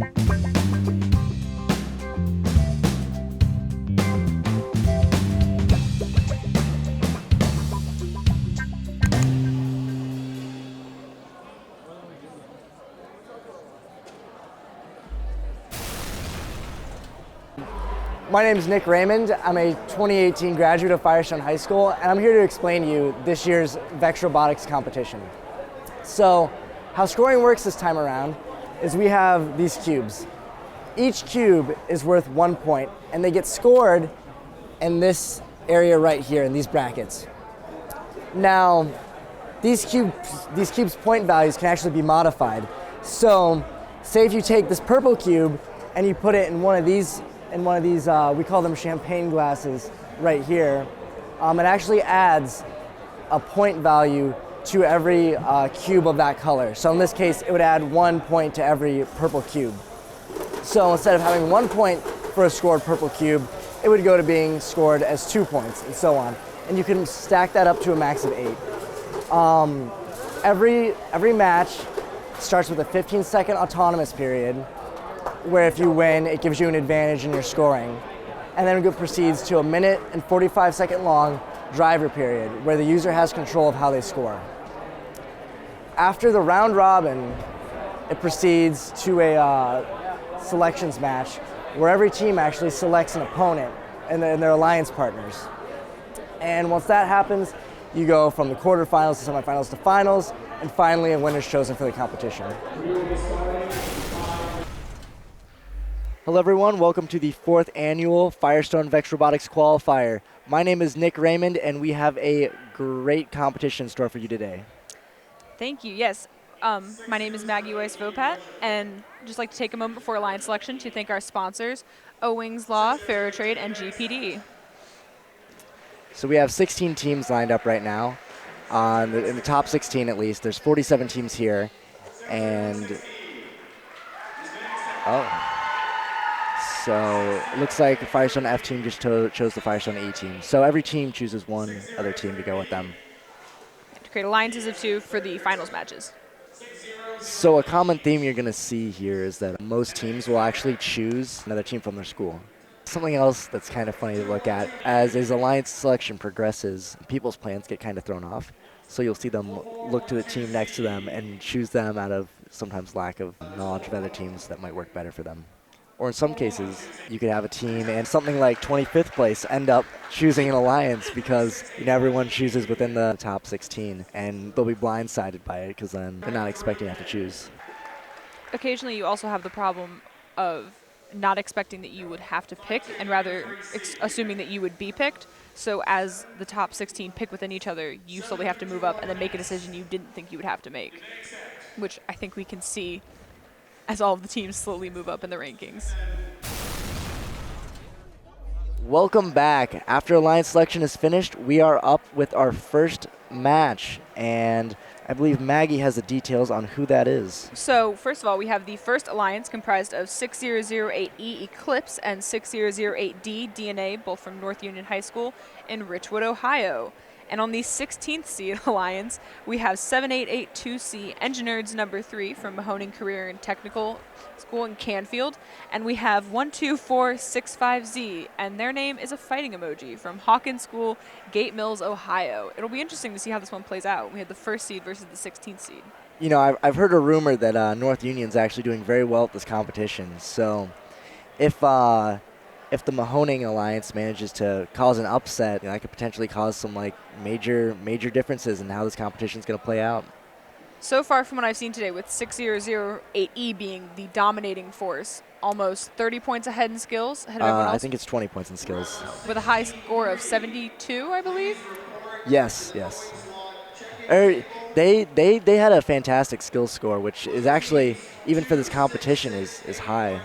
My name is Nick Raymond. I'm a 2018 graduate of Firestone High School, and I'm here to explain to you this year's VEX Robotics Competition. So, how scoring works this time around is we have these cubes. Each cube is worth 1 point, and they get scored in this area right here, in these brackets. Now, these cubes' point values can actually be modified. So, say if you take this purple cube and you put it in one of these, we call them champagne glasses right here, it actually adds a point value to every cube of that color. So in this case, it would add 1 point to every purple cube. So instead of having 1 point for a scored purple cube, it would go to being scored as 2 points and so on. And you can stack that up to a max of 8. Every match starts with a 15-second autonomous period, where if you win, it gives you an advantage in your scoring. And then it proceeds to a 1 and 45-second long driver period, where the user has control of how they score. After the round robin, it proceeds to a selections match, where every team actually selects an opponent and their alliance partners. And once that happens, you go from the quarterfinals to semifinals to finals, and finally a winner is chosen for the competition. Hello everyone, welcome to the 4th annual Firestone VEX Robotics Qualifier. My name is Nick Raymond, and we have a great competition in store for you today. Thank you, yes. My name is Maggie Weiss-Vopat, and I'd just like to take a moment before line selection to thank our sponsors, Owings Law, Fairtrade, and GPD. So we have 16 teams lined up right now. In the top 16 at least, there's 47 teams here, and so it looks like the Firestone F team just chose the Firestone E team. So every team chooses one other team to go with them. To create alliances of 2 for the finals matches. So a common theme you're going to see here is that most teams will actually choose another team from their school. Something else that's kind of funny to look at, as alliance selection progresses, people's plans get kind of thrown off. So you'll see them look to the team next to them and choose them out of sometimes lack of knowledge of other teams that might work better for them. Or in some cases, you could have a team and something like 25th place end up choosing an alliance because everyone chooses within the top 16, and they'll be blindsided by it because then they're not expecting to have to choose. Occasionally you also have the problem of not expecting that you would have to pick, and rather assuming that you would be picked. So as the top 16 pick within each other, you slowly have to move up and then make a decision you didn't think you would have to make, which I think we can see as all of the teams slowly move up in the rankings. Welcome back. After alliance selection is finished, we are up with our first match, and I believe Maggie has the details on who that is. So first of all, we have the first alliance comprised of 6008E Eclipse and 6008D DNA, both from North Union High School in Richwood, Ohio. And on the 16th seed alliance, we have 7882C Engineers number 3 from Mahoning Career and Technical School in Canfield. And we have 12465Z, and their name is a fighting emoji, from Hawkins School, Gate Mills, Ohio. It'll be interesting to see how this one plays out. We had the first seed versus the 16th seed. You know, I've heard a rumor that North Union's actually doing very well at this competition. So if the Mahoning Alliance manages to cause an upset, that could potentially cause some major differences in how this competition is going to play out. So far from what I've seen today, with 6008E being the dominating force, almost 30 points ahead in skills. Ahead of everyone else. I think it's 20 points in skills. With a high score of 72, I believe? Yes. They had a fantastic skills score, which is actually, even for this competition, is high.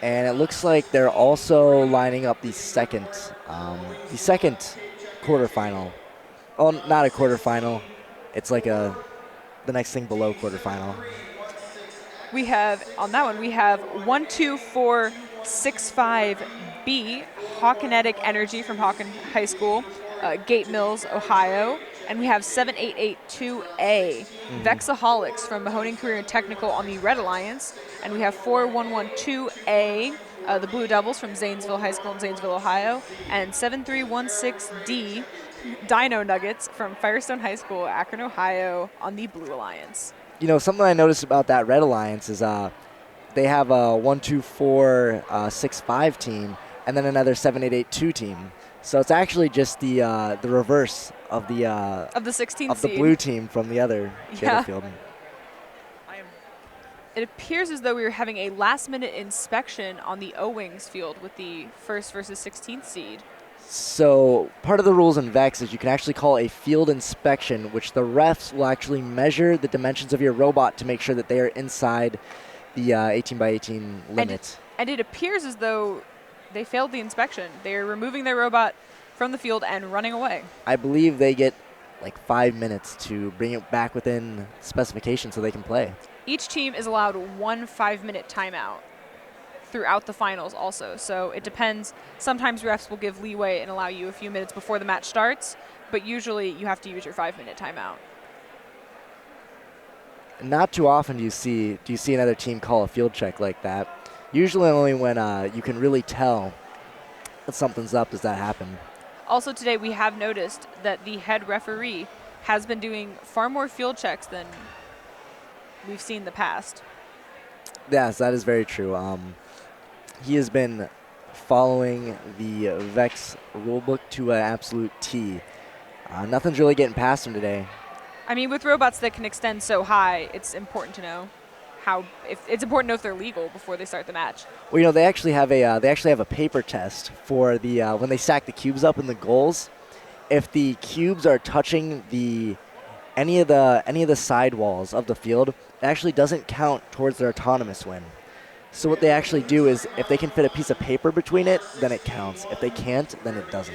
And it looks like they're also lining up the second quarterfinal. Oh, not a quarterfinal. It's like the next thing below quarterfinal. We have, on that one, we have 12465B, Hawkinetic Energy from Hawken High School, Gate Mills, Ohio. And we have 7882A, Vexaholics from Mahoning Career and Technical on the Red Alliance. And we have 4112A, the Blue Devils from Zanesville High School in Zanesville, Ohio. And 7316D, Dino Nuggets from Firestone High School, Akron, Ohio on the Blue Alliance. You know, something I noticed about that Red Alliance is they have a 1-2-4-6-5 team and then another 7-8-8-2 team. So it's actually just the reverse of the 16th of the seed. blue team from the other field. It appears as though we were having a last-minute inspection on the O-Wings field with the 1st versus 16th seed. So part of the rules in VEX is you can actually call a field inspection, which the refs will actually measure the dimensions of your robot to make sure that they are inside the 18 by 18 limit. And it appears as though they failed the inspection. They're removing their robot from the field and running away. I believe they get like 5 minutes to bring it back within specification so they can play. Each team is allowed 1 5-minute timeout throughout the finals also. So it depends. Sometimes refs will give leeway and allow you a few minutes before the match starts, but usually you have to use your 5-minute timeout. Not too often do you see another team call a field check like that. Usually only when you can really tell that something's up does that happen. Also today we have noticed that the head referee has been doing far more field checks than we've seen in the past. Yes, that is very true. He has been following the VEX rulebook to an absolute T. Nothing's really getting past him today. I mean, with robots that can extend so high, it's important to know it's important to know if they're legal before they start the match. Well, you know, they actually have a paper test for the when they stack the cubes up in the goals. If the cubes are touching any of the side walls of the field, it actually doesn't count towards their autonomous win. So what they actually do is, if they can fit a piece of paper between it, then it counts. If they can't, then it doesn't.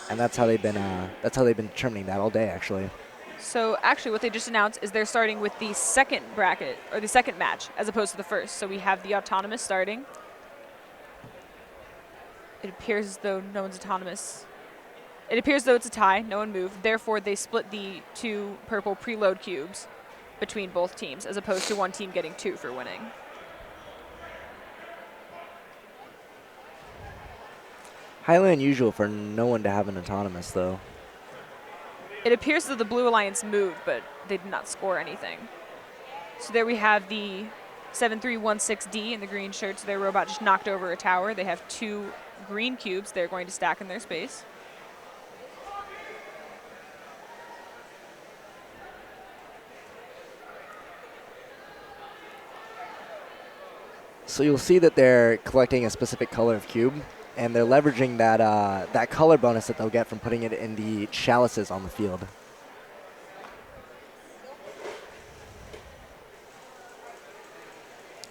And that's how they've been determining that all day, actually. So actually what they just announced is they're starting with the second bracket, or the second match, as opposed to the first. So we have the autonomous starting. It appears as though no one's autonomous. It appears as though it's a tie, no one moved. Therefore, they split the 2 purple preload cubes between both teams, as opposed to one team getting 2 for winning. Highly unusual for no one to have an autonomous, though. It appears that the Blue Alliance moved, but they did not score anything. So there we have the 7316D in the green shirts. Their robot just knocked over a tower. They have 2 green cubes they're going to stack in their space. So you'll see that they're collecting a specific color of cube, and they're leveraging that color bonus that they'll get from putting it in the chalices on the field.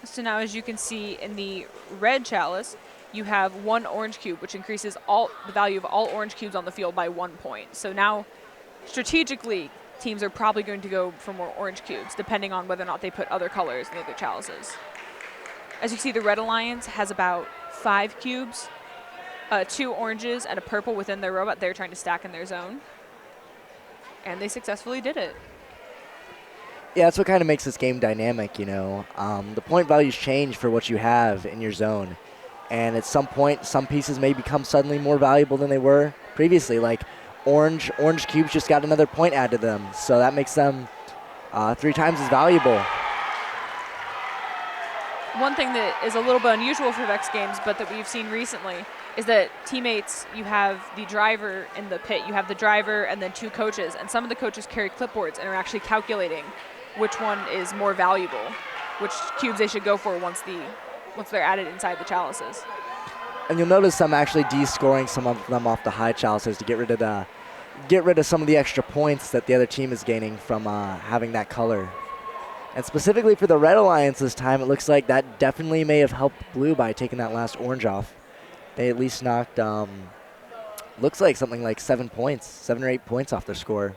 So now, as you can see in the red chalice, you have 1 orange cube, which increases the value of all orange cubes on the field by 1 point. So now, strategically, teams are probably going to go for more orange cubes, depending on whether or not they put other colors in the other chalices. As you see, the Red Alliance has about 5 cubes, 2 oranges and a purple within their robot they're trying to stack in their zone. And they successfully did it. Yeah, that's what kind of makes this game dynamic, you know. The point values change for what you have in your zone. And at some point, some pieces may become suddenly more valuable than they were previously. Like orange cubes just got another point added to them. So that makes them 3 times as valuable. One thing that is a little bit unusual for VEX games, but that we've seen recently, is that teammates, you have the driver in the pit. You have the driver and then 2 coaches. And some of the coaches carry clipboards and are actually calculating which one is more valuable, which cubes they should go for once they're added inside the chalices. And you'll notice I'm actually de-scoring some of them off the high chalices to get rid of some of the extra points that the other team is gaining from having that color. And specifically for the Red Alliance this time, it looks like that definitely may have helped Blue by taking that last orange off. They at least knocked, looks like something like 7 or 8 points off their score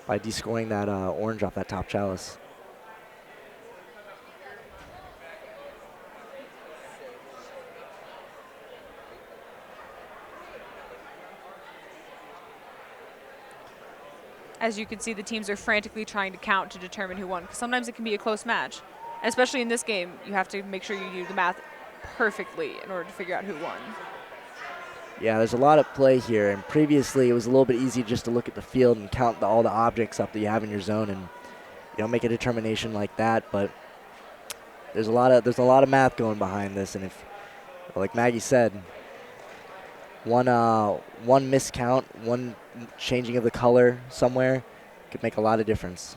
by de-scoring that orange off that top chalice. As you can see, the teams are frantically trying to count to determine who won, because sometimes it can be a close match. And especially in this game, you have to make sure you do the math perfectly in order to figure out who won. Yeah, there's a lot at play here, and previously it was a little bit easy just to look at the field and count all the objects up that you have in your zone and make a determination like that. But there's a lot of math going behind this, and if, like Maggie said, one miscount, one changing of the color somewhere could make a lot of difference.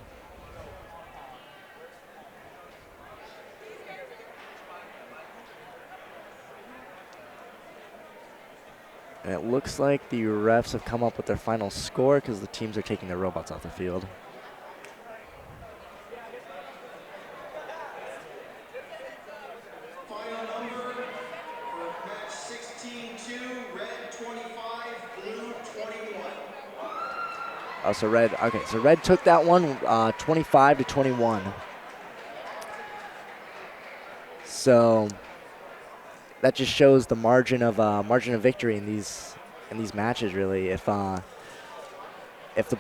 And it looks like the refs have come up with their final score because the teams are taking their robots off the field. Final number for match 16-2, red 25, blue 21. Oh, so red took that one 25-21. So that just shows the margin of victory in these matches. Really, if the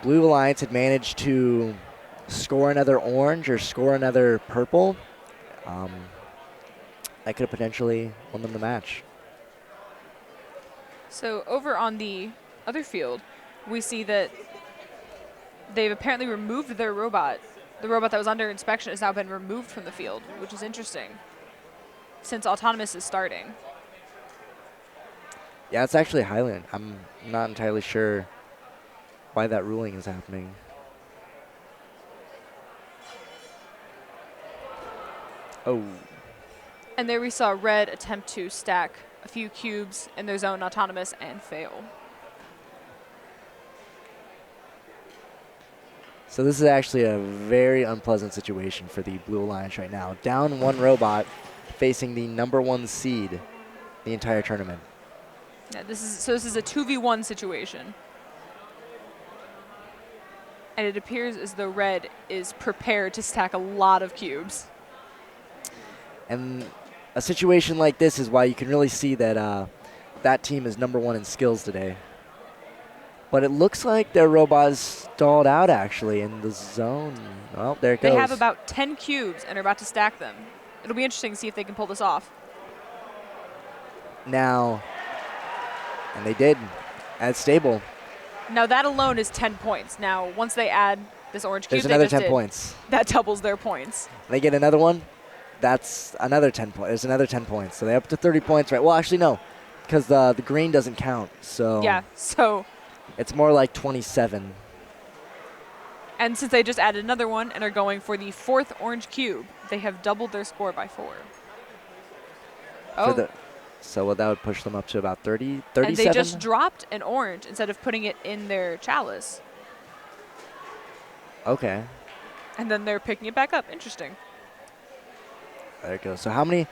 Blue Alliance had managed to score another orange or score another purple, that could have potentially won them the match. So over on the other field, we see that they've apparently removed their robot. The robot that was under inspection has now been removed from the field, which is interesting, since autonomous is starting. Yeah, it's actually Highland. I'm not entirely sure why that ruling is happening. Oh. And there we saw red attempt to stack a few cubes in their zone autonomous and fail. So this is actually a very unpleasant situation for the Blue Alliance right now. Down one robot, facing the #1 seed the entire tournament. Yeah, this is a 2v1 situation. And it appears as though red is prepared to stack a lot of cubes. And a situation like this is why you can really see that that team is #1 in skills today. But it looks like their robot is stalled out actually in the zone. Oh, there it goes. They have about 10 cubes and are about to stack them. It'll be interesting to see if they can pull this off. Now, and they did, at stable. Now that alone is 10 points. Now once they add this orange cube, There's another they just 10 points. That doubles their points. They get another one. That's another 10 points. There's another 10 points. So they're up to 30 points, right? Well, actually, no, because the green doesn't count. So yeah, so it's more like 27. And since they just added another one and are going for the 4th orange cube, they have doubled their score by 4. Oh. So that would push them up to about 30, 37? And they just dropped an orange instead of putting it in their chalice. Okay. And then they're picking it back up. Interesting. There it goes. So how many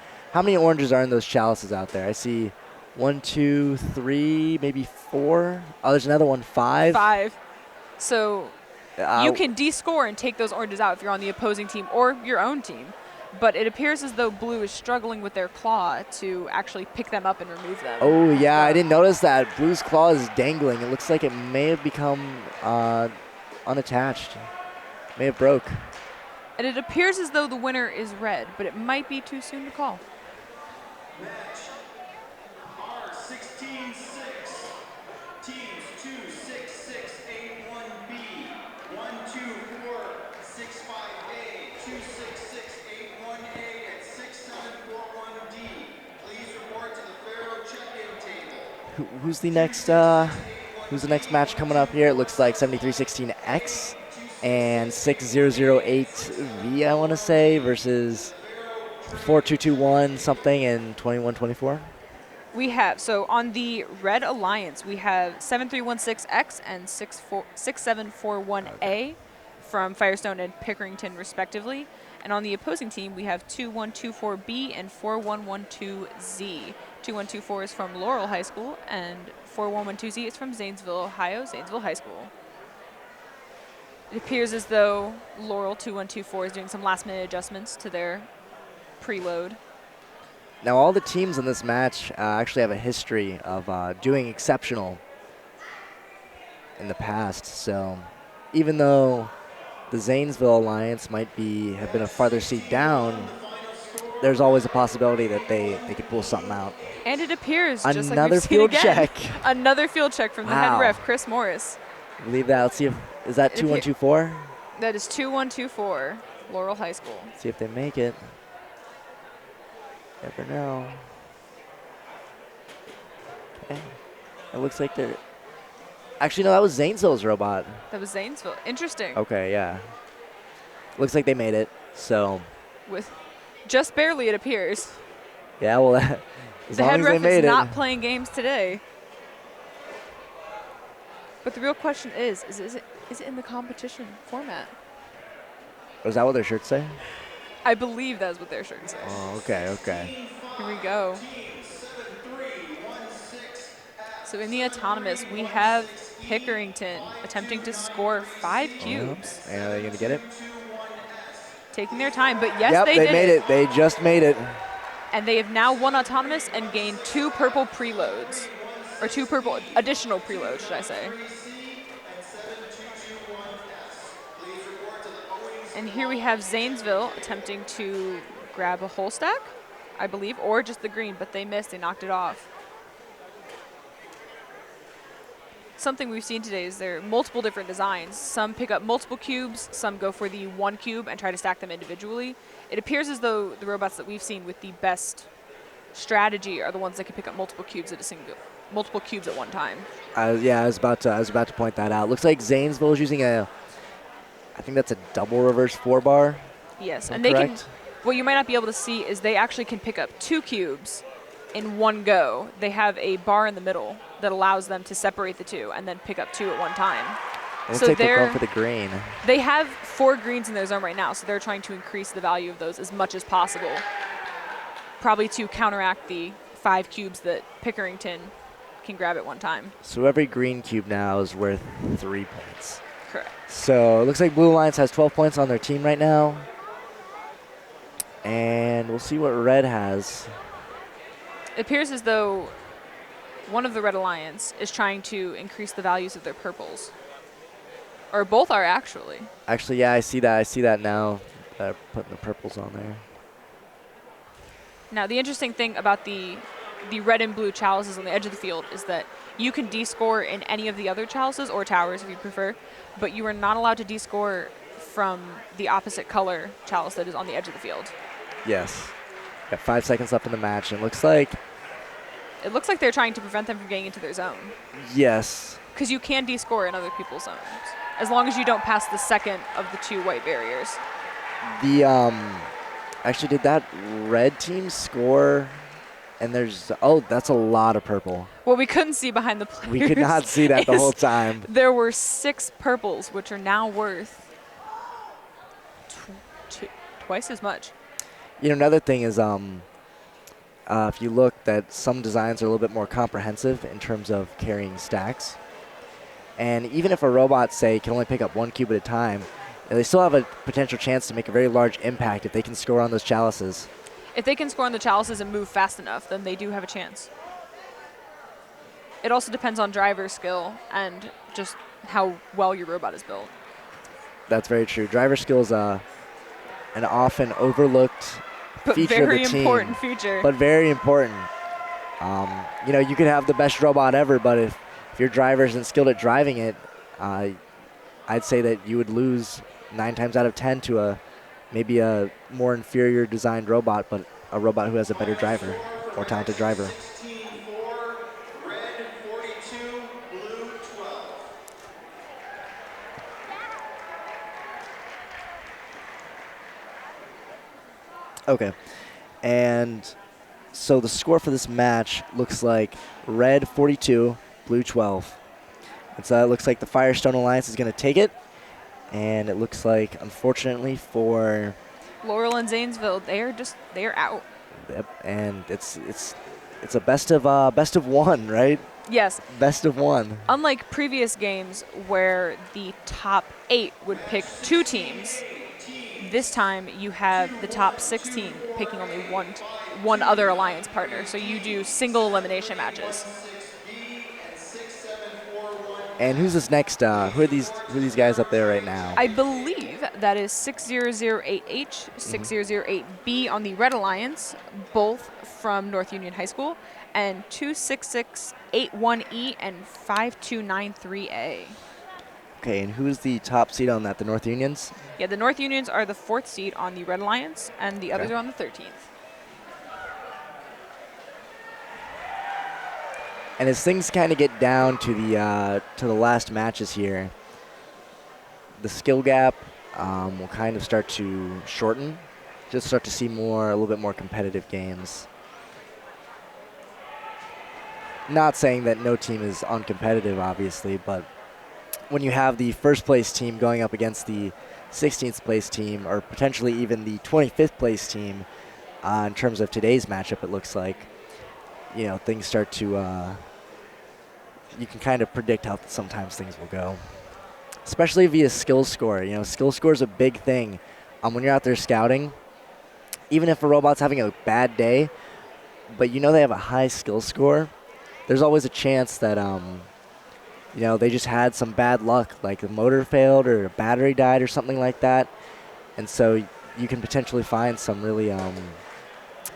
oranges are in those chalices out there? I see 1, 2, 3, maybe 4. Oh, there's another one, 5. 5. So you can descore and take those oranges out if you're on the opposing team or your own team. But it appears as though blue is struggling with their claw to actually pick them up and remove them. Oh, yeah, I didn't notice that. Blue's claw is dangling. It looks like it may have become unattached. May have broke. And it appears as though the winner is red, but it might be too soon to call. Match R16-6. Teams 26681B, 12465A, 26681A, and 6741D. Please report to the Pharaoh check-in table. Who's the next match coming up here? It looks like 7316X and 6008V, I want to say, versus 4221 something and 2124. We have, so on the Red Alliance, we have 7316X and 6741A from Firestone and Pickerington, respectively. And on the opposing team, we have 2124B and 4112Z. 2124 is from Laurel High School, and 4112Z is from Zanesville, Ohio, Zanesville High School. It appears as though Laurel 2124 is doing some last-minute adjustments to their preload. Now, all the teams in this match actually have a history of doing exceptional in the past, so even though the Zanesville Alliance might have been a farther seed down, there's always a possibility that they could pull something out. And it appears, just like Another we've seen field again, check. another field check from the head Wow. ref, Chris Morris. Believe that. Let's see if is that 2-1-2-4. That is 2-1-2-4, Laurel High School. See if they make it. Never know. Okay. It looks like they're. Actually, no, that was Zanesville's robot. That was Zanesville. Interesting. Okay, yeah. Looks like they made it. So. With just barely, it appears. Yeah, well, as The long head as they ref made is it. not playing games today. But the real question is it in the competition format? Is that what their shirts say? I believe that's what their shirt says. Oh, okay, okay. Here we go. So in the autonomous, we have Pickerington attempting to score 5 cubes. And are they going to get it? Taking their time, but yes, Yep, they they did made it. They just made it. And they have now won autonomous and gained 2 purple preloads. Or 2 purple additional preloads, should I say. And here we have Zanesville attempting to grab a whole stack, I believe, or just the green, but they missed. They knocked it off. Something we've seen today is there are multiple different designs. Some pick up multiple cubes, some go for the 1 cube and try to stack them individually. It appears as though the robots that we've seen with the best strategy are the ones that can pick up multiple cubes at one time. Yeah, I was about to point that out. Looks like Zanesville is using I think that's a double reverse 4-bar. Yes, and correct? they can. What you might not be able to see is they actually can pick up 2 cubes in one go. They have a bar in the middle that allows them to separate the 2 and then pick up 2 at one time. It looks like they're going for the green. They have 4 greens in their zone right now, so they're trying to increase the value of those as much as possible, probably to counteract the 5 cubes that Pickerington can grab at one time. So every green cube now is worth 3 points. Correct. So it looks like Blue Alliance has 12 points on their team right now. And we'll see what Red has. It appears as though one of the Red Alliance is trying to increase the values of their purples. Or both are, actually. Actually, yeah, I see that. I see that now. Putting the purples on there. Now, the interesting thing about the red and blue chalices on the edge of the field is that you can de-score in any of the other chalices, or towers if you prefer, but you are not allowed to de-score from the opposite color chalice that is on the edge of the field. Yes. Got 5 seconds left in the match, and it looks like they're trying to prevent them from getting into their zone. yes. Because you can de-score in other people's zones, as long as you don't pass the second of the 2 white barriers. Actually, did that red team score? And that's a lot of purple. What we couldn't see behind the players. We could not see that the whole time. There were 6 purples, which are now worth twice as much. You know, another thing is, if you look, that some designs are a little bit more comprehensive in terms of carrying stacks. And even if a robot, say, can only pick up 1 cube at a time, they still have a potential chance to make a very large impact if they can score on those chalices. If they can score on the chalices and move fast enough, then they do have a chance. It also depends on driver skill and just how well your robot is built. That's very true. Driver skill is an often overlooked But feature very of the team. important feature. But very important. You know, you could have the best robot ever, but if your driver isn't skilled at driving it, I'd say that you would lose 9 times out of 10 to maybe a more inferior designed robot, but a robot who has a better driver, more talented driver. 16-4, red 42, blue 12. Okay. And so the score for this match looks like red 42, blue 12. And so it looks like the Firestone Alliance is going to take it. And it looks like, unfortunately, for Laurel and Zanesville, they are out. Yep, and it's a best of 1, right? Yes. Best of 1. Unlike previous games where the top 8 would pick 2 teams, this time you have the top 16 picking only one other alliance partner. So you do single elimination matches. 6B and 6-7-4-1 And who's this next? Who are these guys up there right now? I believe that is 6008H, 6008B on the Red Alliance, both from North Union High School, and 26681E and 5293A. Okay, and who's the top seed on that? The North Unions? Yeah, the North Unions are the 4th seed on the Red Alliance, and the others are on the 13th. And as things kind of get down to the last matches here, the skill gap will kind of start to shorten. Just start to see a little bit more competitive games. Not saying that no team is uncompetitive, obviously, but when you have the first place team going up against the 16th place team, or potentially even the 25th place team, in terms of today's matchup, it looks like, things start to, you can kind of predict how sometimes things will go. Especially via skill score. Skill score is a big thing. When you're out there scouting, even if a robot's having a bad day, but they have a high skill score, there's always a chance that, they just had some bad luck, like the motor failed or a battery died or something like that. And so you can potentially find some really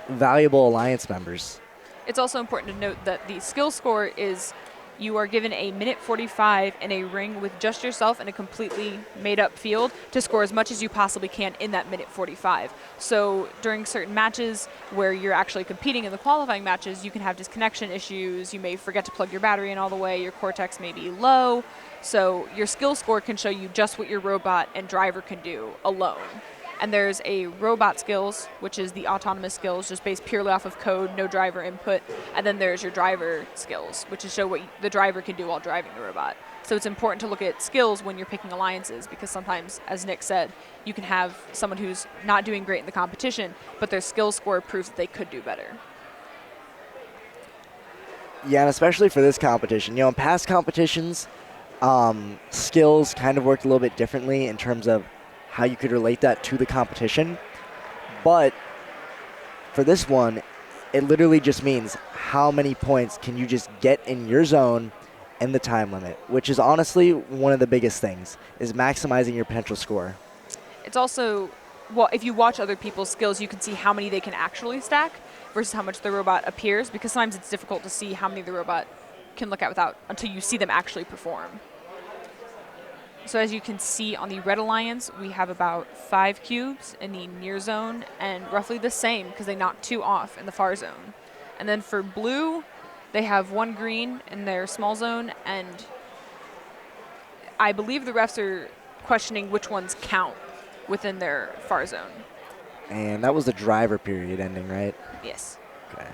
valuable alliance members. It's also important to note that the skill score is you are given a minute 45 in a ring with just yourself in a completely made-up field to score as much as you possibly can in that minute 45. So during certain matches where you're actually competing in the qualifying matches, you can have disconnection issues. You may forget to plug your battery in all the way. Your cortex may be low. So your skill score can show you just what your robot and driver can do alone. And there's a robot skills, which is the autonomous skills, just based purely off of code, no driver input. And then there's your driver skills, which is show what the driver can do while driving the robot. So it's important to look at skills when you're picking alliances, because sometimes, as Nick said, you can have someone who's not doing great in the competition, but their skill score proves that they could do better. Yeah, and especially for this competition. In past competitions, skills kind of worked a little bit differently in terms of how you could relate that to the competition. But for this one, it literally just means how many points can you just get in your zone and the time limit, which is honestly one of the biggest things, is maximizing your potential score. It's also, well, if you watch other people's skills, you can see how many they can actually stack versus how much the robot appears, because sometimes it's difficult to see how many the robot can look at until you see them actually perform. So as you can see on the Red Alliance, we have about 5 cubes in the near zone and roughly the same because they knocked 2 off in the far zone. And then for blue, they have 1 green in their small zone, and I believe the refs are questioning which ones count within their far zone. And that was the driver period ending, right? Yes. Okay.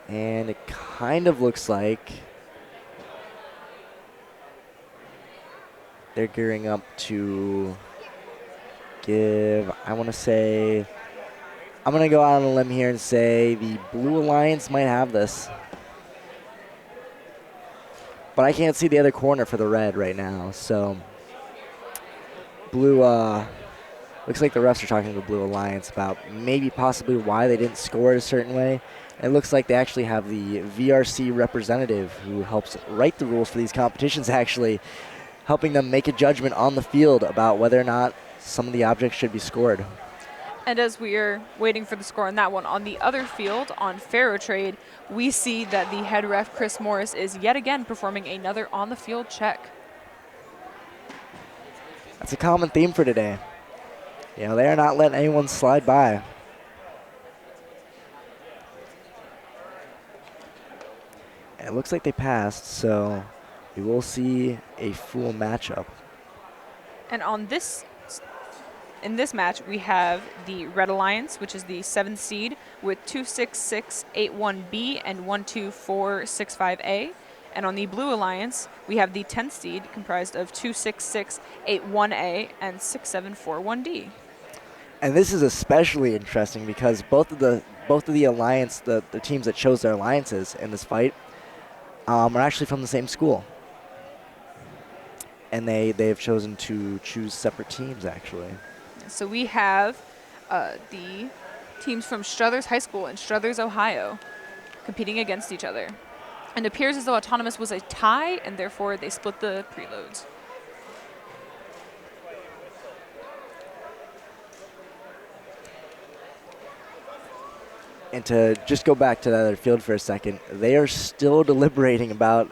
And it kind of looks like they're gearing up to give, I'm going to go out on a limb here and say the Blue Alliance might have this. But I can't see the other corner for the red right now, so blue, looks like the refs are talking to the Blue Alliance about maybe possibly why they didn't score it a certain way. It looks like they actually have the VRC representative who helps write the rules for these competitions, actually helping them make a judgment on the field about whether or not some of the objects should be scored. And as we are waiting for the score on that one, on the other field, on Faro Trade, we see that the head ref, Chris Morris, is yet again performing another on-the-field check. That's a common theme for today. They are not letting anyone slide by. And it looks like they passed, so we will see a full matchup. And in this match, we have the Red Alliance, which is the 7th seed, with 26681B and 12465A. And on the Blue Alliance, we have the 10th seed, comprised of 26681A and 6741D. And this is especially interesting because both of the alliance, the teams that chose their alliances in this fight, are actually from the same school. And they've chosen to choose separate teams, actually. So we have the teams from Struthers High School and Struthers, Ohio, competing against each other. And it appears as though autonomous was a tie, and therefore they split the preloads. And to just go back to the other field for a second, they are still deliberating about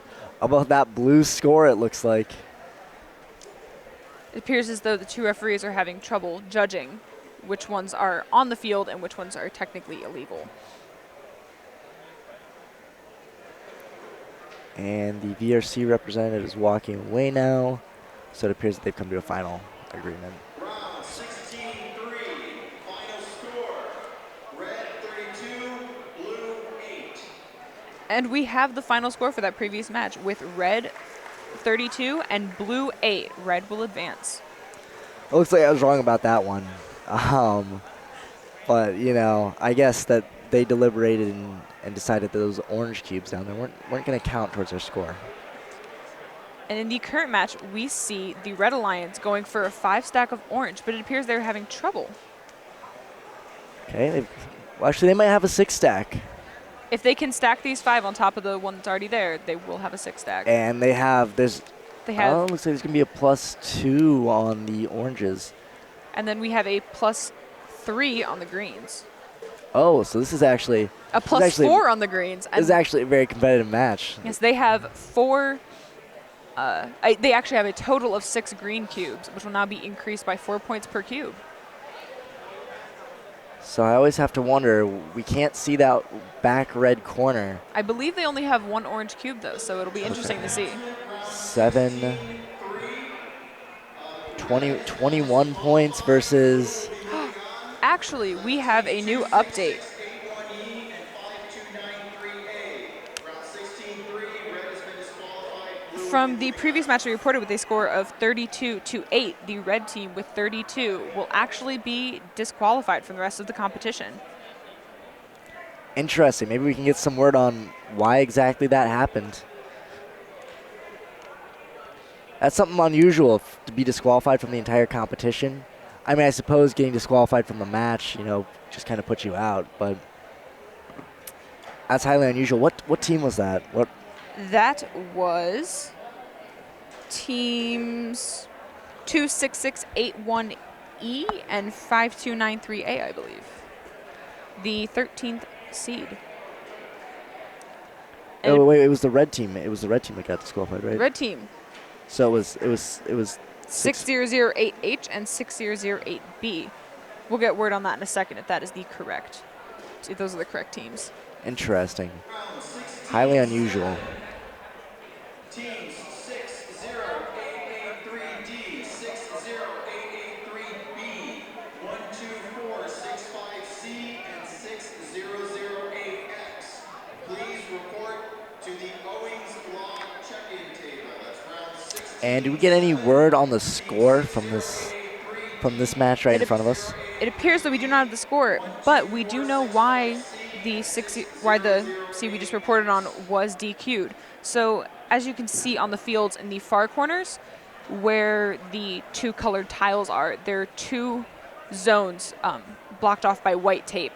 that blue score, it looks like. It appears as though the two referees are having trouble judging which ones are on the field and which ones are technically illegal. And the VRC representative is walking away now, so it appears that they've come to a final agreement. Round 16-3, final score. Red 32, blue 8. And we have the final score for that previous match with red 32 and blue 8. Red will advance. It looks like I was wrong about that one. But, you know, I guess that they deliberated and decided that those orange cubes down there weren't going to count towards their score. And in the current match, we see the Red Alliance going for a 5-stack of orange, but it appears they're having trouble. Okay, well, actually, they might have a 6-stack. If they can stack these 5 on top of the one that's already there, they will have a 6-stack. And they have, looks like there's going to be a +2 on the oranges. And then we have a +3 on the greens. Oh, so this is actually A +4 on the greens. This is actually a very competitive match. Yes, they have 4. They actually have a total of 6 green cubes, which will now be increased by 4 points per cube. So I always have to wonder, we can't see that back red corner. I believe they only have 1 orange cube, though, so it'll be interesting to see. 21 points versus... Actually, we have a new update. From the previous match, we reported with a score of 32-8. The red team with 32 will actually be disqualified from the rest of the competition. Interesting. Maybe we can get some word on why exactly that happened. That's something unusual to be disqualified from the entire competition. I mean, I suppose getting disqualified from the match, you know, just kind of puts you out, but that's highly unusual. What team was that? That was teams 26681E and 5293A, I believe. The 13th seed. Oh wait, it was the red team. It was the red team that got disqualified, right? Red team. So it was 6008H and 6008B. We'll get word on that in a second if that is if those are the correct teams. Interesting. Highly unusual. Teams 60883D, 60883B, 12465C, and 6008X. Please report to the Owings Law check-in table. That's round 16. And do we get any word on the score from this match right in front of us? It appears that we do not have the score, but we do know why the seed we just reported on was DQ'd. So as you can see on the fields in the far corners, where the 2 colored tiles are, there are 2 zones blocked off by white tape.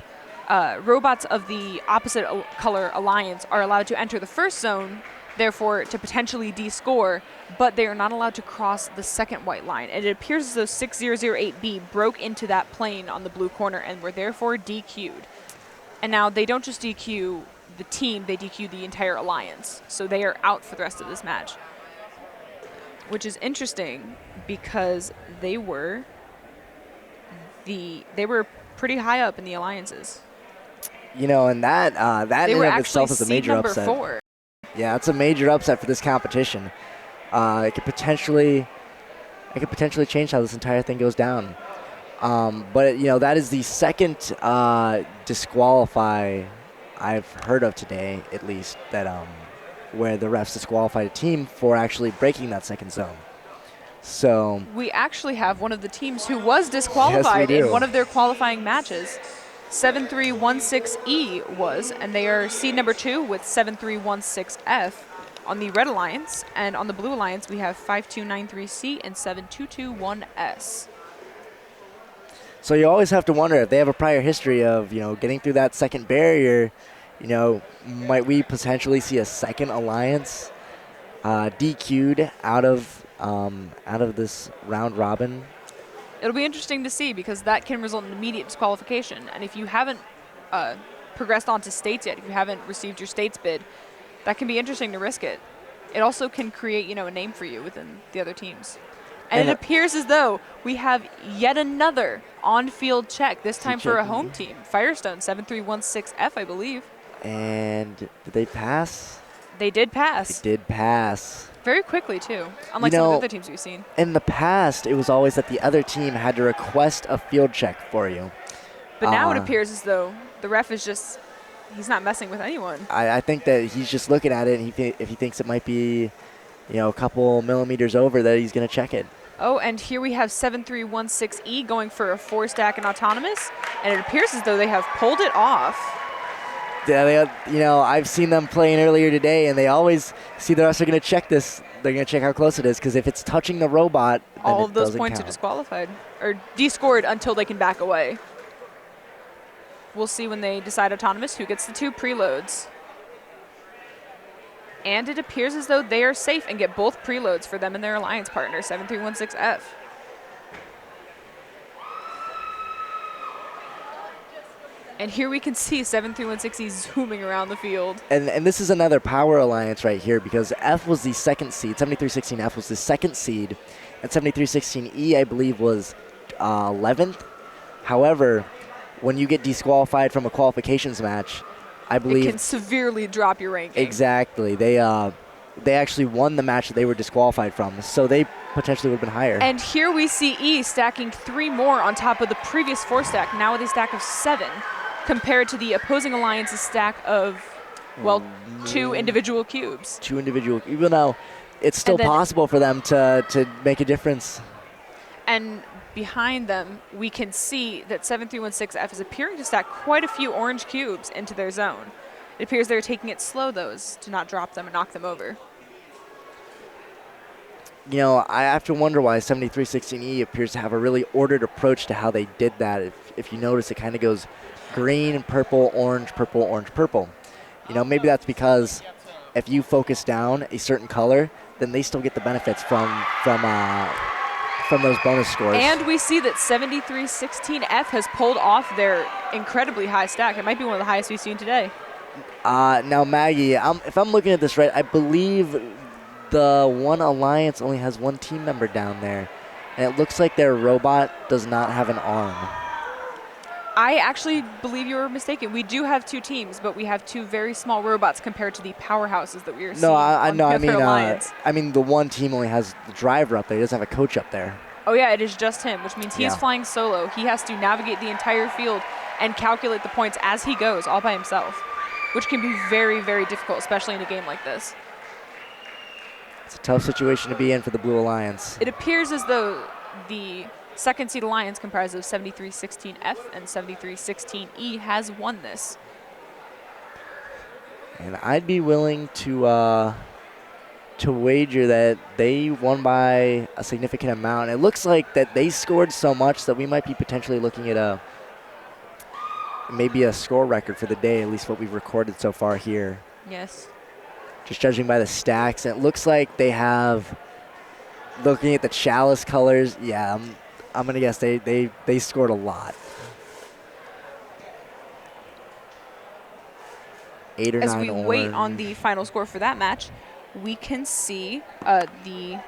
Robots of the opposite color alliance are allowed to enter the first zone, therefore to potentially descore, but they are not allowed to cross the second white line. And it appears as though 6008B broke into that plane on the blue corner and were therefore DQ'd. And now they don't just DQ the team, they DQ the entire alliance. So they are out for the rest of this match. Which is interesting because they were pretty high up in the alliances. You know, and that they in were and of actually itself is a seed major number upset. 4. Yeah, it's a major upset for this competition. It could potentially change how this entire thing goes down. But you know, that is the second disqualify I've heard of today, at least, that where the refs disqualified a team for actually breaking that second zone. So we actually have one of the teams who was disqualified in one of their qualifying matches. 7316E was, and they are seed number 2 with 7316F on the Red Alliance, and on the Blue Alliance we have 5293C and 7221S. So you always have to wonder if they have a prior history of, getting through that second barrier, might we potentially see a second alliance DQ'd out of this round robin? It'll be interesting to see because that can result in immediate disqualification. And if you haven't progressed on to states yet, if you haven't received your states bid, that can be interesting to risk it. It also can create, a name for you within the other teams. And it appears as though we have yet another on-field check, this time for a home team. Firestone, 7316F, I believe. And did they pass? They did pass. They did pass. Very quickly, too, unlike some of the other teams we've seen. In the past, it was always that the other team had to request a field check for you. But now it appears as though the ref is just, he's not messing with anyone. I think that he's just looking at it, and if he thinks it might be, a couple millimeters over, that he's going to check it. Oh, and here we have 7316E going for a 4-stack and autonomous, and it appears as though they have pulled it off. Yeah, I've seen them playing earlier today, and they always see the rest are going to check this. They're going to check how close it is, because if it's touching the robot, then all of those points count. are disqualified or descored until they can back away. We'll see when they decide autonomous who gets the 2 preloads. And it appears as though they are safe and get both preloads for them and their alliance partner, 7316F. And here we can see 7316E zooming around the field. And this is another power alliance right here, because F was the second seed. 7316F was the second seed, and 7316E, I believe, was 11th. However, when you get disqualified from a qualifications match, I believe it can severely drop your ranking. Exactly. They actually won the match that they were disqualified from, so they potentially would have been higher. And here we see E stacking 3 more on top of the previous 4-stack, now with a stack of 7, compared to the opposing alliance's stack of, 2 individual cubes. 2 individual, even though it's still possible for them to make a difference. And behind them, we can see that 7316F is appearing to stack quite a few orange cubes into their zone. It appears they're taking it slow, though, to not drop them and knock them over. I have to wonder why 7316E appears to have a really ordered approach to how they did that. If you notice, it kind of goes green, purple, orange, purple, orange, purple. Maybe that's because if you focus down a certain color, then they still get the benefits from those bonus scores. And we see that 7316F has pulled off their incredibly high stack. It might be one of the highest we've seen today. Now, Maggie, if I'm looking at this right, I believe the one alliance only has 1 team member down there, and it looks like their robot does not have an arm. I actually believe you were mistaken. We do have 2 teams, but we have 2 very small robots compared to the powerhouses that we are seeing. No, I mean the one team only has the driver up there. He doesn't have a coach up there. Oh yeah, it is just him, which means he is flying solo. He has to navigate the entire field and calculate the points as he goes, all by himself, which can be very, very difficult, especially in a game like this. It's a tough situation to be in for the Blue Alliance. It appears as though the second seed alliance, comprised of 7316F and 7316E, has won this. And I'd be willing to wager that they won by a significant amount. It looks like that they scored so much that we might be potentially looking at maybe a score record for the day, at least what we've recorded so far here. Yes. Just judging by the stacks, and it looks like they have, looking at the chalice colors, yeah, I'm gonna guess they scored a lot. 8 or 9 As we orange. wait on the final score for that match, we can see the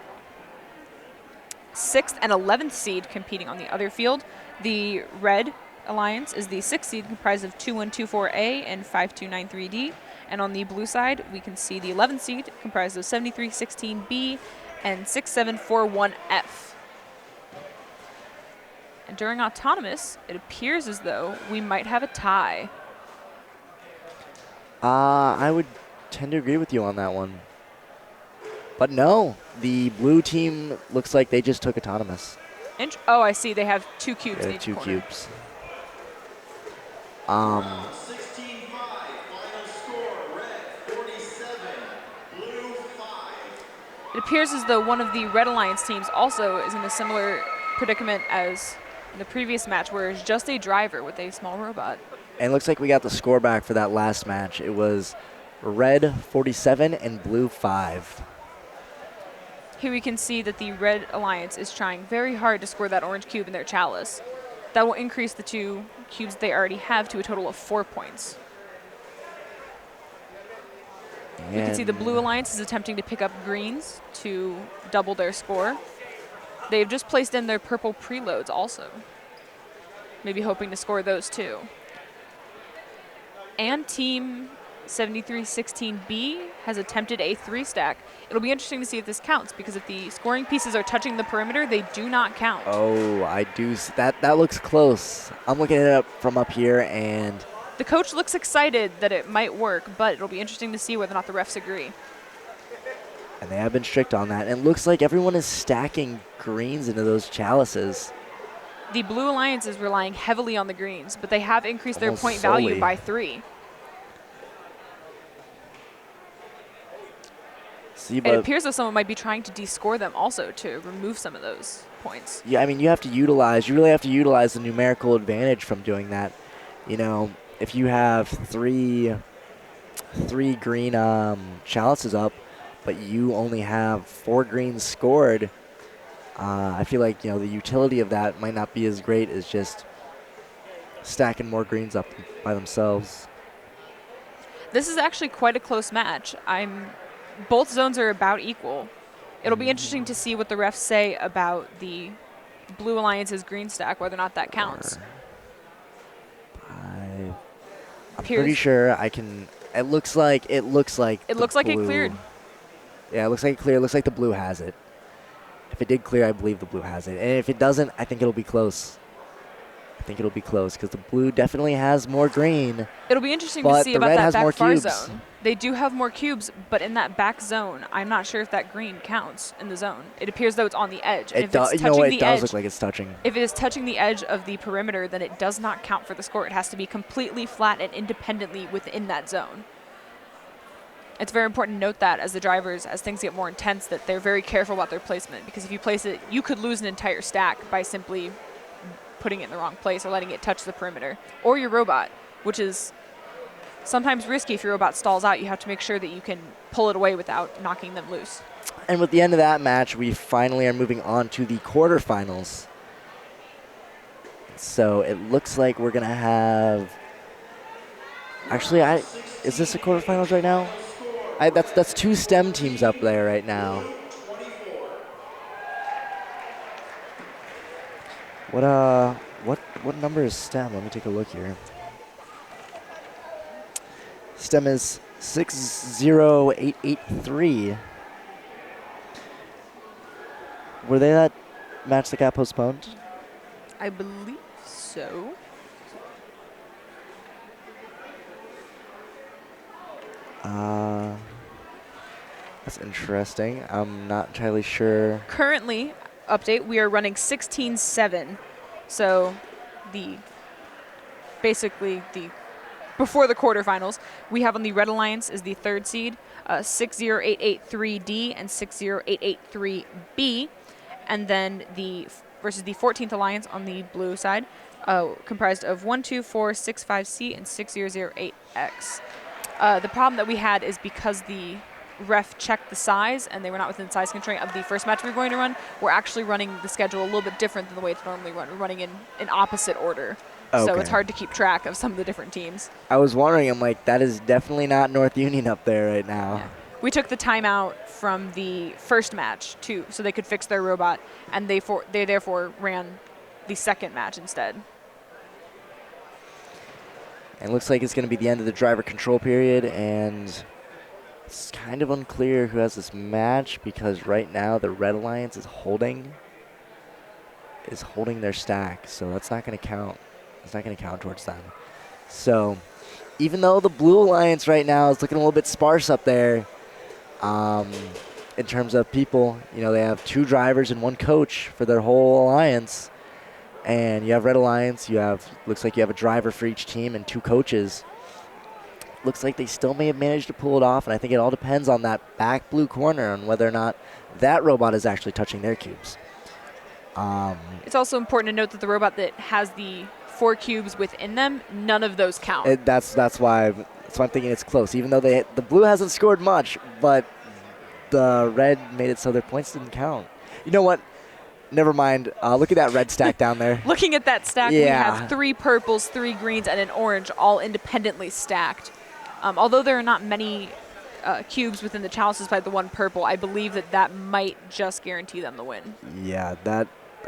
6th and 11th seed competing on the other field. The red alliance is the 6th seed, comprised of 2124A and 5293D. And on the blue side, we can see the 11th seed, comprised of 7316B and 6741F. And during autonomous, it appears as though we might have a tie. I would tend to agree with you on that one. But no, the blue team looks like they just took autonomous. Oh, I see. They have 2 cubes They in have each 2 corner. cubes. 16-5, final score, red 47, blue 5. It appears as though one of the Red Alliance teams also is in a similar predicament as in the previous match where it's just a driver with a small robot. And it looks like we got the score back for that last match. It was red 47 and blue 5. Here we can see that the Red Alliance is trying very hard to score that orange cube in their chalice. That will increase the 2 cubes they already have to a total of 4 points. We can see the Blue Alliance is attempting to pick up greens to double their score. They've just placed in their purple preloads also, maybe hoping to score those too. And Team 7316B has attempted a 3-stack. It'll be interesting to see if this counts, because if the scoring pieces are touching the perimeter, they do not count. Oh, I do. That looks close. I'm looking at it from up here, and the coach looks excited that it might work, but it'll be interesting to see whether or not the refs agree. And they have been strict on that. And it looks like everyone is stacking greens into those chalices. The Blue Alliance is relying heavily on the greens, but they have increased their point solely. value by 3. See, It appears as someone might be trying to descore them also to remove some of those points. Yeah, I mean, you really have to utilize the numerical advantage from doing that. You know, if you have three green chalices up, but you only have 4 greens scored, I feel like, you know, the utility of that might not be as great as just stacking more greens up by themselves. This is actually quite a close match. Both zones are about equal. It'll be interesting to see what the refs say about the Blue Alliance's green stack, whether or not that counts. I'm pretty sure I can. It looks like it cleared. Yeah, it looks like it cleared. It looks like the blue has it. If it did clear, I believe the blue has it. And if it doesn't, I think it'll be close. Because the blue definitely has more green. It'll be interesting to see about that back far zone. They do have more cubes, but in that back zone, I'm not sure if that green counts in the zone. It appears though it's on the edge. And it does look like it's touching. If it is touching the edge of the perimeter, then it does not count for the score. It has to be completely flat and independently within that zone. It's very important to note that as the drivers, as things get more intense, that they're very careful about their placement, because if you place it, you could lose an entire stack by simply putting it in the wrong place or letting it touch the perimeter. Or your robot, which is sometimes risky. If your robot stalls out, you have to make sure that you can pull it away without knocking them loose. And with the end of that match, we finally are moving on to the quarterfinals. So it looks like we're going to have... Actually, is this the quarterfinals right now? That's 2 STEM teams up there right now. What number is STEM? Let me take a look here. STEM is 60883. Were they that match that got postponed? I believe so. That's interesting. I'm not entirely sure. Currently, update, we are running 16-7. So before the quarterfinals, we have on the Red Alliance is the 3rd seed, 60883D and 60883B. And then versus the 14th Alliance on the blue side, comprised of 12465C and 6008X. The problem that we had is because the ref checked the size and they were not within size constraint of the first match we were going to run, we're actually running the schedule a little bit different than the way it's normally run. We're running in opposite order. Okay. So it's hard to keep track of some of the different teams. I was wondering, I'm like, that is definitely not North Union up there right now. Yeah. We took the timeout from the first match too, so they could fix their robot, and they therefore ran the second match instead. And it looks like it's going to be the end of the driver control period, and it's kind of unclear who has this match, because right now the Red Alliance is holding their stack, so that's not going to count. It's not going to count towards them. So even though the Blue Alliance right now is looking a little bit sparse up there, in terms of people, you know, they have 2 drivers and 1 coach for their whole alliance. And you have Red Alliance, looks like you have a driver for each team and 2 coaches. Looks like they still may have managed to pull it off, and I think it all depends on that back blue corner, on whether or not that robot is actually touching their cubes. It's also important to note that the robot that has the 4 cubes within them, none of those count. That's why I'm thinking it's close. Even though the blue hasn't scored much, but the red made it so their points didn't count. You know what? Never mind. Look at that red stack down there. Looking at that stack, Yeah. we have 3 purples, 3 greens, and an orange, all independently stacked. Although there are not many cubes within the chalices by the 1 purple, I believe that might just guarantee them the win. Yeah,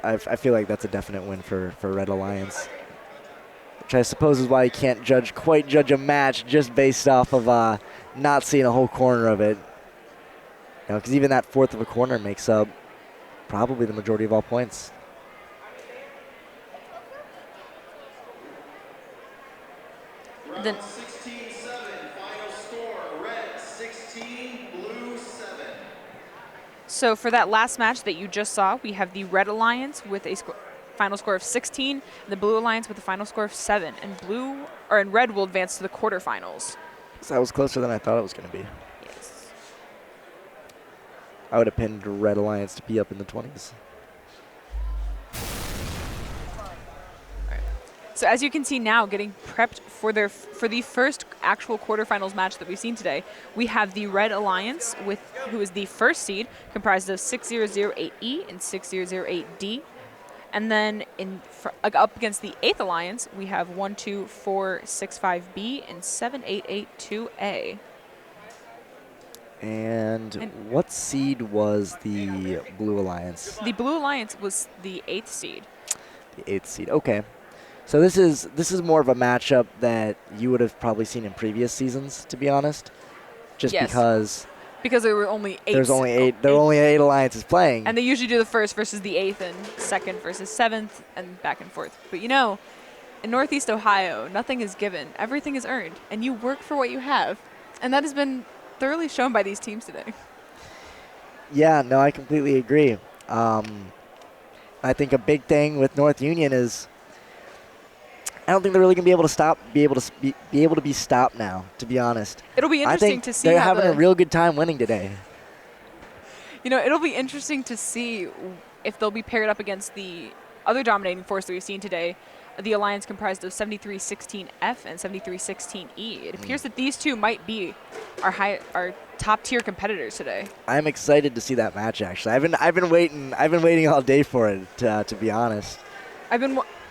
I feel like that's a definite win for Red Alliance. Which I suppose is why you can't quite judge a match just based off of not seeing a whole corner of it. Because even that fourth of a corner makes up probably the majority of all points. Then 16-7, final score, red 16, blue 7. So for that last match that you just saw, we have the Red Alliance with a final score of 16, and the Blue Alliance with a final score of 7. And Red will advance to the quarterfinals. So that was closer than I thought it was going to be. Yes. I would have pinned Red Alliance to be up in the 20s. So as you can see now, getting prepped for the first actual quarterfinals match that we've seen today, we have the Red Alliance who is the first seed, comprised of 6008E and 6008D. And then up against the 8th Alliance, we have 12465B and 7882A. And what seed was the Blue Alliance? The Blue Alliance was the 8th seed. The 8th seed. Okay. So this is more of a matchup that you would have probably seen in previous seasons, to be honest. Just Yes. because there were only 8. there are only 8 alliances playing. And they usually do the 1st versus the 8th and 2nd versus 7th and back and forth. But you know, in Northeast Ohio, nothing is given. Everything is earned. And you work for what you have. And that has been thoroughly shown by these teams today. Yeah, no, I completely agree. I think a big thing with North Union is I don't think they're really gonna be able to be stopped now. To be honest, It'll be interesting to see. They're having a real good time winning today. You know, it'll be interesting to see if they'll be paired up against the other dominating force that we've seen today, the alliance comprised of 7316F and 7316E. It appears that these two might be our top tier competitors today. I'm excited to see that match. Actually, I've been waiting all day for it. To be honest,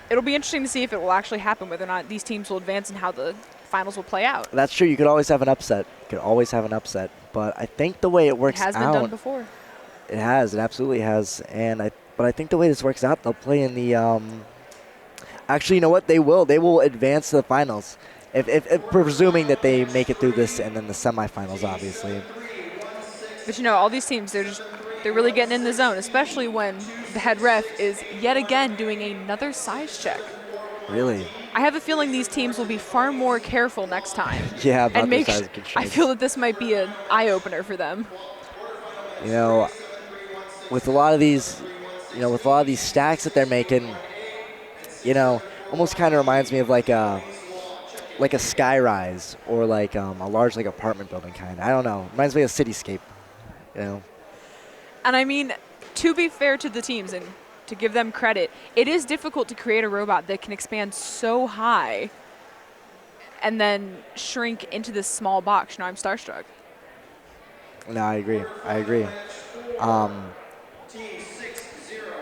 It'll be interesting to see if it will actually happen, whether or not these teams will advance and how the finals will play out. That's true. You could always have an upset. But I think the way it works out. It has been done before. It has. It absolutely has. But I think the way this works out, they'll play in the. Actually, you know what? They will. They will advance to the finals, if presuming that they make it through this and then the semifinals, obviously. But you know, all these teams, they're really getting in the zone, especially when the head ref is yet again doing another size check. Really? I have a feeling these teams will be far more careful next time. Yeah, about and the size constraints. I feel that this might be an eye-opener for them. You know, with a lot of these stacks that they're making, you know, almost kind of reminds me of like a skyrise or like a large like apartment building kind. I don't know. Reminds me of a cityscape. You know. And I mean, to be fair to the teams and to give them credit, it is difficult to create a robot that can expand so high and then shrink into this small box. I'm starstruck. No, I agree.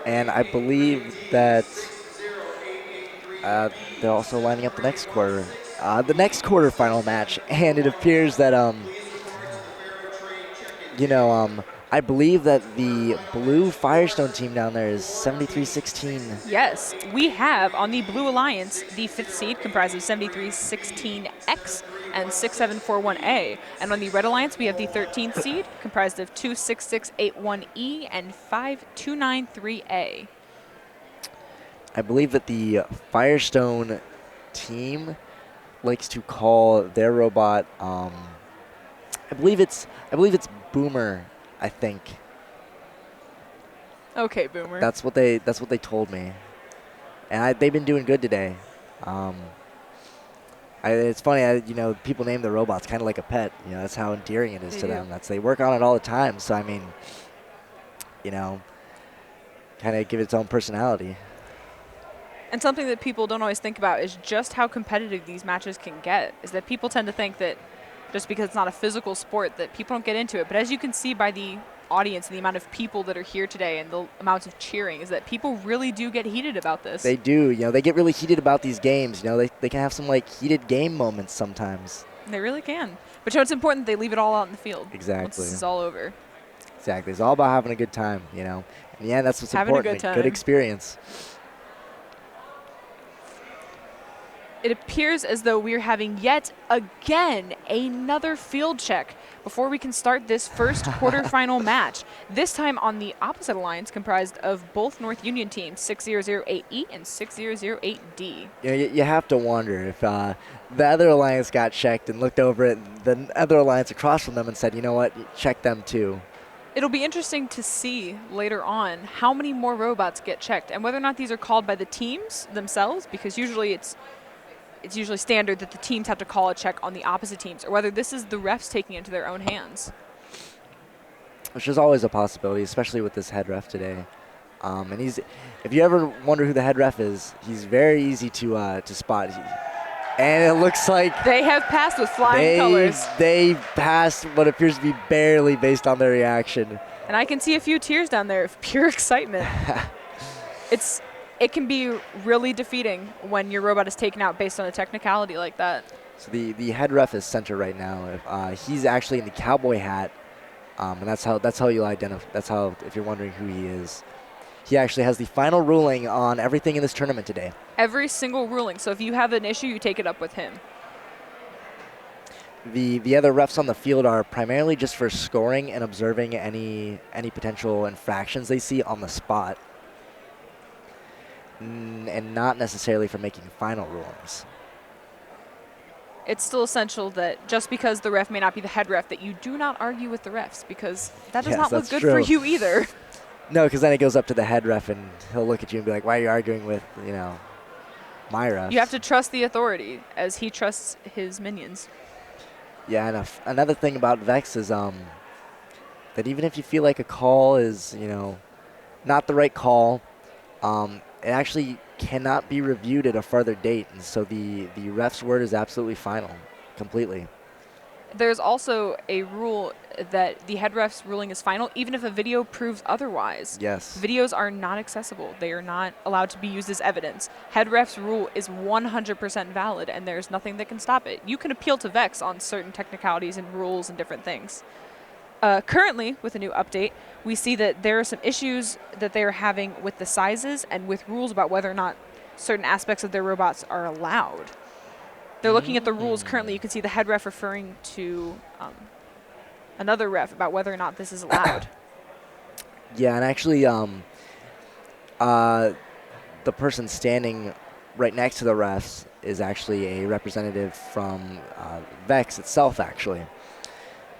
And I believe that they're also lining up the next quarterfinal match, and it appears that I believe that the blue Firestone team down there is 7316. Yes, we have on the Blue Alliance the 5th seed comprised of 7316X and 6741A. And on the Red Alliance, we have the 13th seed comprised of 26681E and 5293A. I believe that the Firestone team likes to call their robot, I believe it's Boomer. I think. Okay, Boomer. That's what they told me, and they've been doing good today. It's funny, people name their robots kind of like a pet. You know, that's how endearing it is to them. They work on it all the time. So I mean, kind of give it its own personality. And something that people don't always think about is just how competitive these matches can get, is that people tend to think that just because it's not a physical sport that people don't get into it. But as you can see by the audience and the amount of people that are here today and the amounts of cheering, is that people really do get heated about this. They do. You know, they get really heated about these games. You know, they can have some like heated game moments sometimes. They really can. But you know, it's important they leave it all out in the field. Exactly. Once this is all over. Exactly. It's all about having a good time, you know. In the end, that's what's Having a important. good time. Good experience. It appears as though we're having yet again another field check before we can start this first quarterfinal match. This time on the opposite alliance, comprised of both North Union teams, 6008E and 6008D. You know, you have to wonder if the other alliance got checked and looked over at the other alliance across from them and said, you know what, check them too. It'll be interesting to see later on how many more robots get checked and whether or not these are called by the teams themselves, because usually it's usually standard that the teams have to call a check on the opposite teams, or whether this is the refs taking it into their own hands. Which is always a possibility, especially with this head ref today. And if you ever wonder who the head ref is, he's very easy to spot. And it looks like they have passed with flying colors. They passed what appears to be barely based on their reaction. And I can see a few tears down there of pure excitement. It can be really defeating when your robot is taken out based on a technicality like that. So the head ref is center right now. He's actually in the cowboy hat, and that's how you'll identify. That's how, if you're wondering who he is, he actually has the final ruling on everything in this tournament today. Every single ruling. So if you have an issue, you take it up with him. The other refs on the field are primarily just for scoring and observing any potential infractions they see on the spot, and not necessarily for making final rulings. It's still essential that just because the ref may not be the head ref, that you do not argue with the refs, because that does not look good for you either. No, because then it goes up to the head ref and he'll look at you and be like, why are you arguing with, you know, my ref? You have to trust the authority as he trusts his minions. Yeah, and another thing about VEX is that even if you feel like a call is, you know, not the right call, it actually cannot be reviewed at a further date, and so the ref's word is absolutely final, completely. There's also a rule that the head ref's ruling is final, even if a video proves otherwise. Yes. Videos are not accessible. They are not allowed to be used as evidence. Head ref's rule is 100% valid, and there's nothing that can stop it. You can appeal to VEX on certain technicalities and rules and different things. Currently, with a new update, we see that there are some issues that they are having with the sizes and with rules about whether or not certain aspects of their robots are allowed. They're looking at the rules currently. You can see the head ref referring to another ref about whether or not this is allowed. Yeah, and actually the person standing right next to the refs is actually a representative from VEX itself, actually.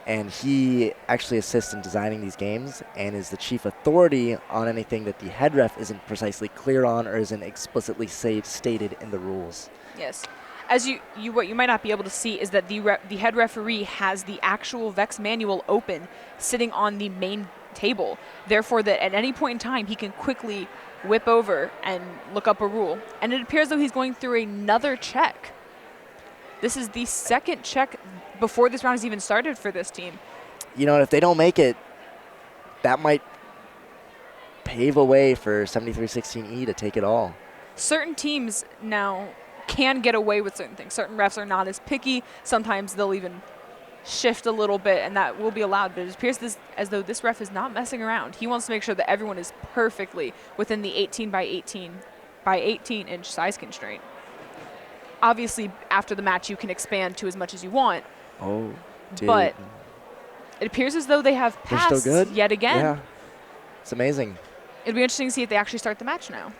And he actually assists in designing these games and is the chief authority on anything that the head ref isn't precisely clear on or isn't explicitly stated in the rules. Yes. As what you might not be able to see is that the head referee has the actual VEX manual open, sitting on the main table. Therefore, that at any point in time, he can quickly whip over and look up a rule. And it appears though he's going through another check. This is the second check before this round has even started for this team. You know, if they don't make it, that might pave a way for 7316E to take it all. Certain teams now can get away with certain things. Certain refs are not as picky. Sometimes they'll even shift a little bit, and that will be allowed. But it appears as though this ref is not messing around. He wants to make sure that everyone is perfectly within the 18 by 18 inch size constraint. Obviously, after the match, you can expand to as much as you want. Oh, dude. But it appears as though they have passed yet again. Yeah, it's amazing. It'll be interesting to see if they actually start the match now.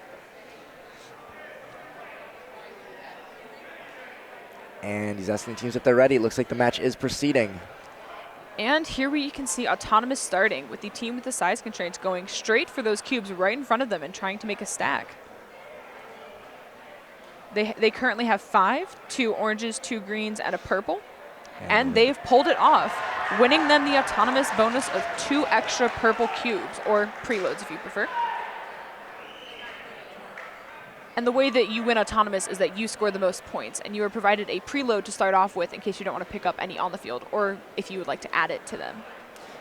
And he's asking the teams if they're ready. It looks like the match is proceeding. And here we can see Autonomous starting with the team with the size constraints going straight for those cubes right in front of them and trying to make a stack. They currently have 5, 2 oranges, 2 greens, and a purple. And they've pulled it off, winning them the Autonomous bonus of 2 extra purple cubes, or preloads if you prefer. And the way that you win autonomous is that you score the most points, and you are provided a preload to start off with in case you don't want to pick up any on the field, or if you would like to add it to them.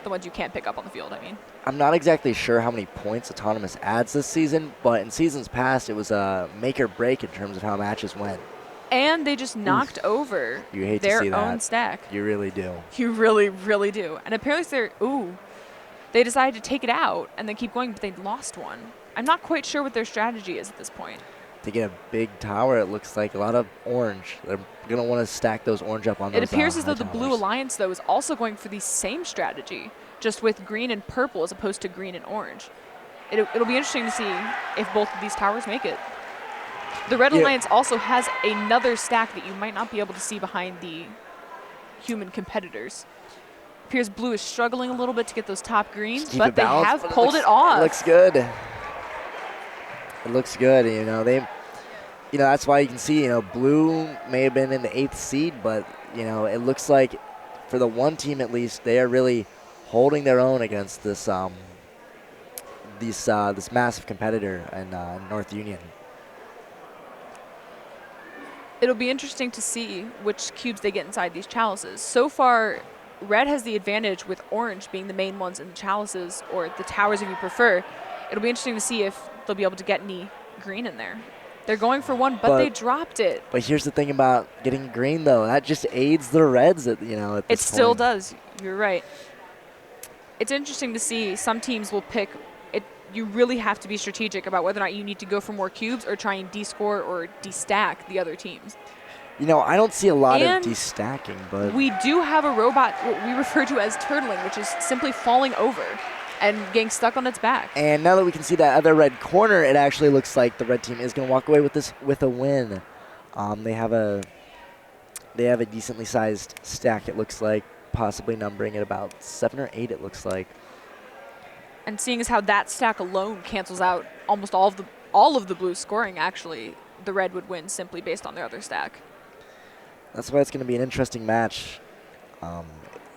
The ones you can't pick up on the field, I mean. I'm not exactly sure how many points autonomous adds this season, but in seasons past, it was a make or break in terms of how matches went. And they just knocked over You hate their to see that. own stack. You really do. You really, really do. And apparently they decided to take it out and then keep going, but they lost one. I'm not quite sure what their strategy is at this point. To get a big tower, it looks like a lot of orange. They're going to want to stack those orange up on those. It appears as though the high Blue towers. Alliance, though, is also going for the same strategy, just with green and purple as opposed to green and orange. It'll be interesting to see if both of these towers make it. The Red Alliance also has another stack that you might not be able to see behind the human competitors. Appears Blue is struggling a little bit to get those top greens, Keep but it they balanced, have but pulled it off. It looks good. It looks good. You know, that's why you can see, Blue may have been in the 8th seed, but, it looks like for the one team at least, they are really holding their own against this this massive competitor in North Union. It'll be interesting to see which cubes they get inside these chalices. So far, Red has the advantage with orange being the main ones in the chalices, or the towers if you prefer. It'll be interesting to see if they'll be able to get any green in there. They're going for one, but they dropped it. But here's the thing about getting green, though. That just aids the Reds, at this It still point. does. You're right. It's interesting to see some teams will pick it. You really have to be strategic about whether or not you need to go for more cubes or try and de-score or de-stack the other teams. I don't see a lot And of de-stacking, but we do have a robot, what we refer to as turtling, which is simply falling over and getting stuck on its back. and now that we can see that other red corner, it actually looks like the red team is going to walk away with a win. They have a decently sized stack. It looks like, possibly numbering at about 7 or 8. It looks like. And seeing as how that stack alone cancels out almost all of the blue scoring, actually, the red would win simply based on their other stack. That's why it's going to be an interesting match.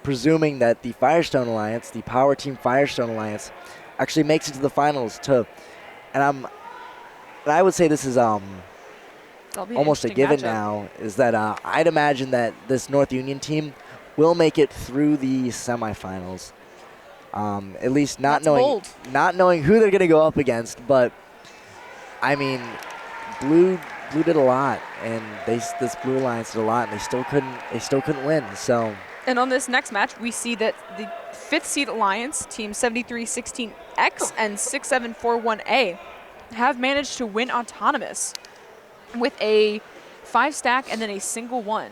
Presuming that the Firestone Alliance, the Power Team Firestone Alliance, actually makes it to the finals too. And I would say this is That'll be an almost a interesting given matchup. now, is that I'd imagine that this North Union team will make it through the semifinals. At least not That's bold. knowing who they're going to go up against, but I mean, Blue did a lot, and this Blue Alliance did a lot, and they still couldn't win. So. And on this next match, we see that the 5th seed alliance, Team 7316X and 6741A, have managed to win autonomous with a 5 stack and then a single 1.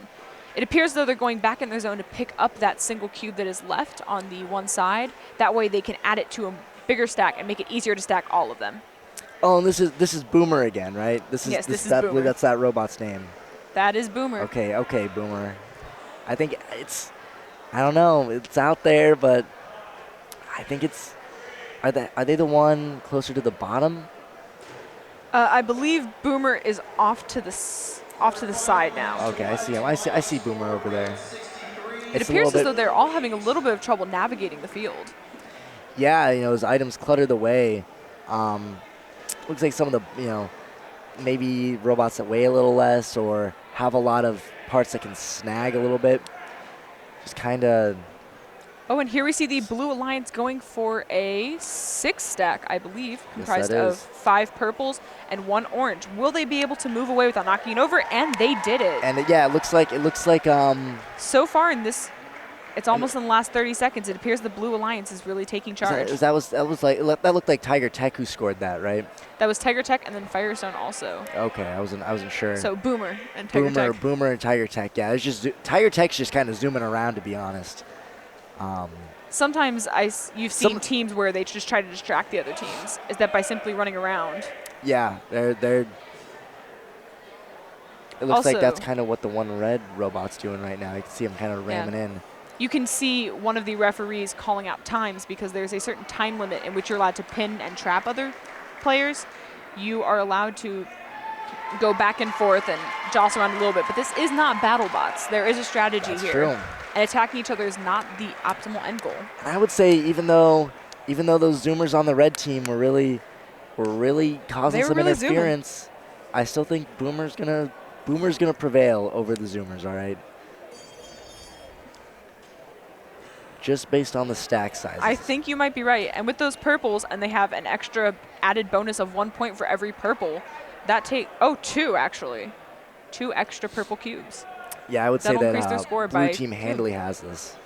It appears though they're going back in their zone to pick up that single cube that is left on the one side. That way they can add it to a bigger stack and make it easier to stack all of them. Oh, and this is Boomer again, right? Yes, this is Boomer. I believe that's that robot's name. That is Boomer. Okay, Boomer. I think I don't know, it's out there, but I think are they the one closer to the bottom? I believe Boomer is off to the side now. Okay, I see him. I see Boomer over there. It appears as though they're all having a little bit of trouble navigating the field. Yeah, his items clutter the way. Looks like some of the, maybe robots that weigh a little less or have a lot of parts that can snag a little bit. Just kind of. Oh, and here we see the Blue Alliance going for a 6 stack, I believe, comprised that of is. 5 purples and 1 orange. Will they be able to move away without knocking it over? And they did it. And it looks like So far in this, it's almost in the last 30 seconds. It appears the Blue Alliance is really taking charge. that looked like Tiger Tech who scored that, right? That was Tiger Tech and then Firestone also. Okay, I wasn't sure. So Boomer and Tiger Tech. Boomer and Tiger Tech. Yeah, it's just Tiger Tech's just kind of zooming around, to be honest. Sometimes you've seen teams where they just try to distract the other teams. Is that by simply running around? Yeah, they're. It looks like that's kind of what the one red robot's doing right now. You can see him kind of ramming in. You can see one of the referees calling out times because there's a certain time limit in which you're allowed to pin and trap other players. You are allowed to go back and forth and jostle around a little bit, but this is not battle bots. There is a strategy That's here. true. And attacking each other is not the optimal end goal. I would say even though those zoomers on the red team were really causing some interference, I still think Boomer's gonna prevail over the Zoomers. All right. Just based on the stack sizes. I think you might be right. And with those purples, and they have an extra added bonus of 1 point for every purple, that two actually. 2 extra purple cubes. Yeah, I would say That'll increase their that score blue by team 2. handily has this.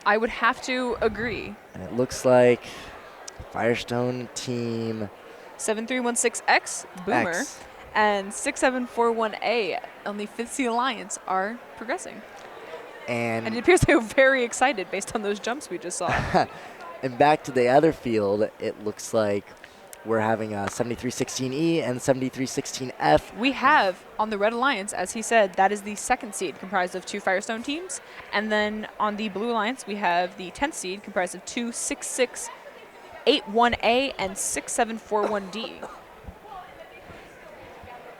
I would have to agree. And it looks like Firestone team 7316X, Boomer, X. and 6741A on the 5th seed alliance are progressing. And it appears they were very excited based on those jumps we just saw. And back to the other field, it looks like we're having a 7316E and 7316F. We have on the Red Alliance, as he said, that is the 2nd seed comprised of 2 Firestone teams. And then on the Blue Alliance, we have the 10th seed comprised of 2 6681A and 6741D.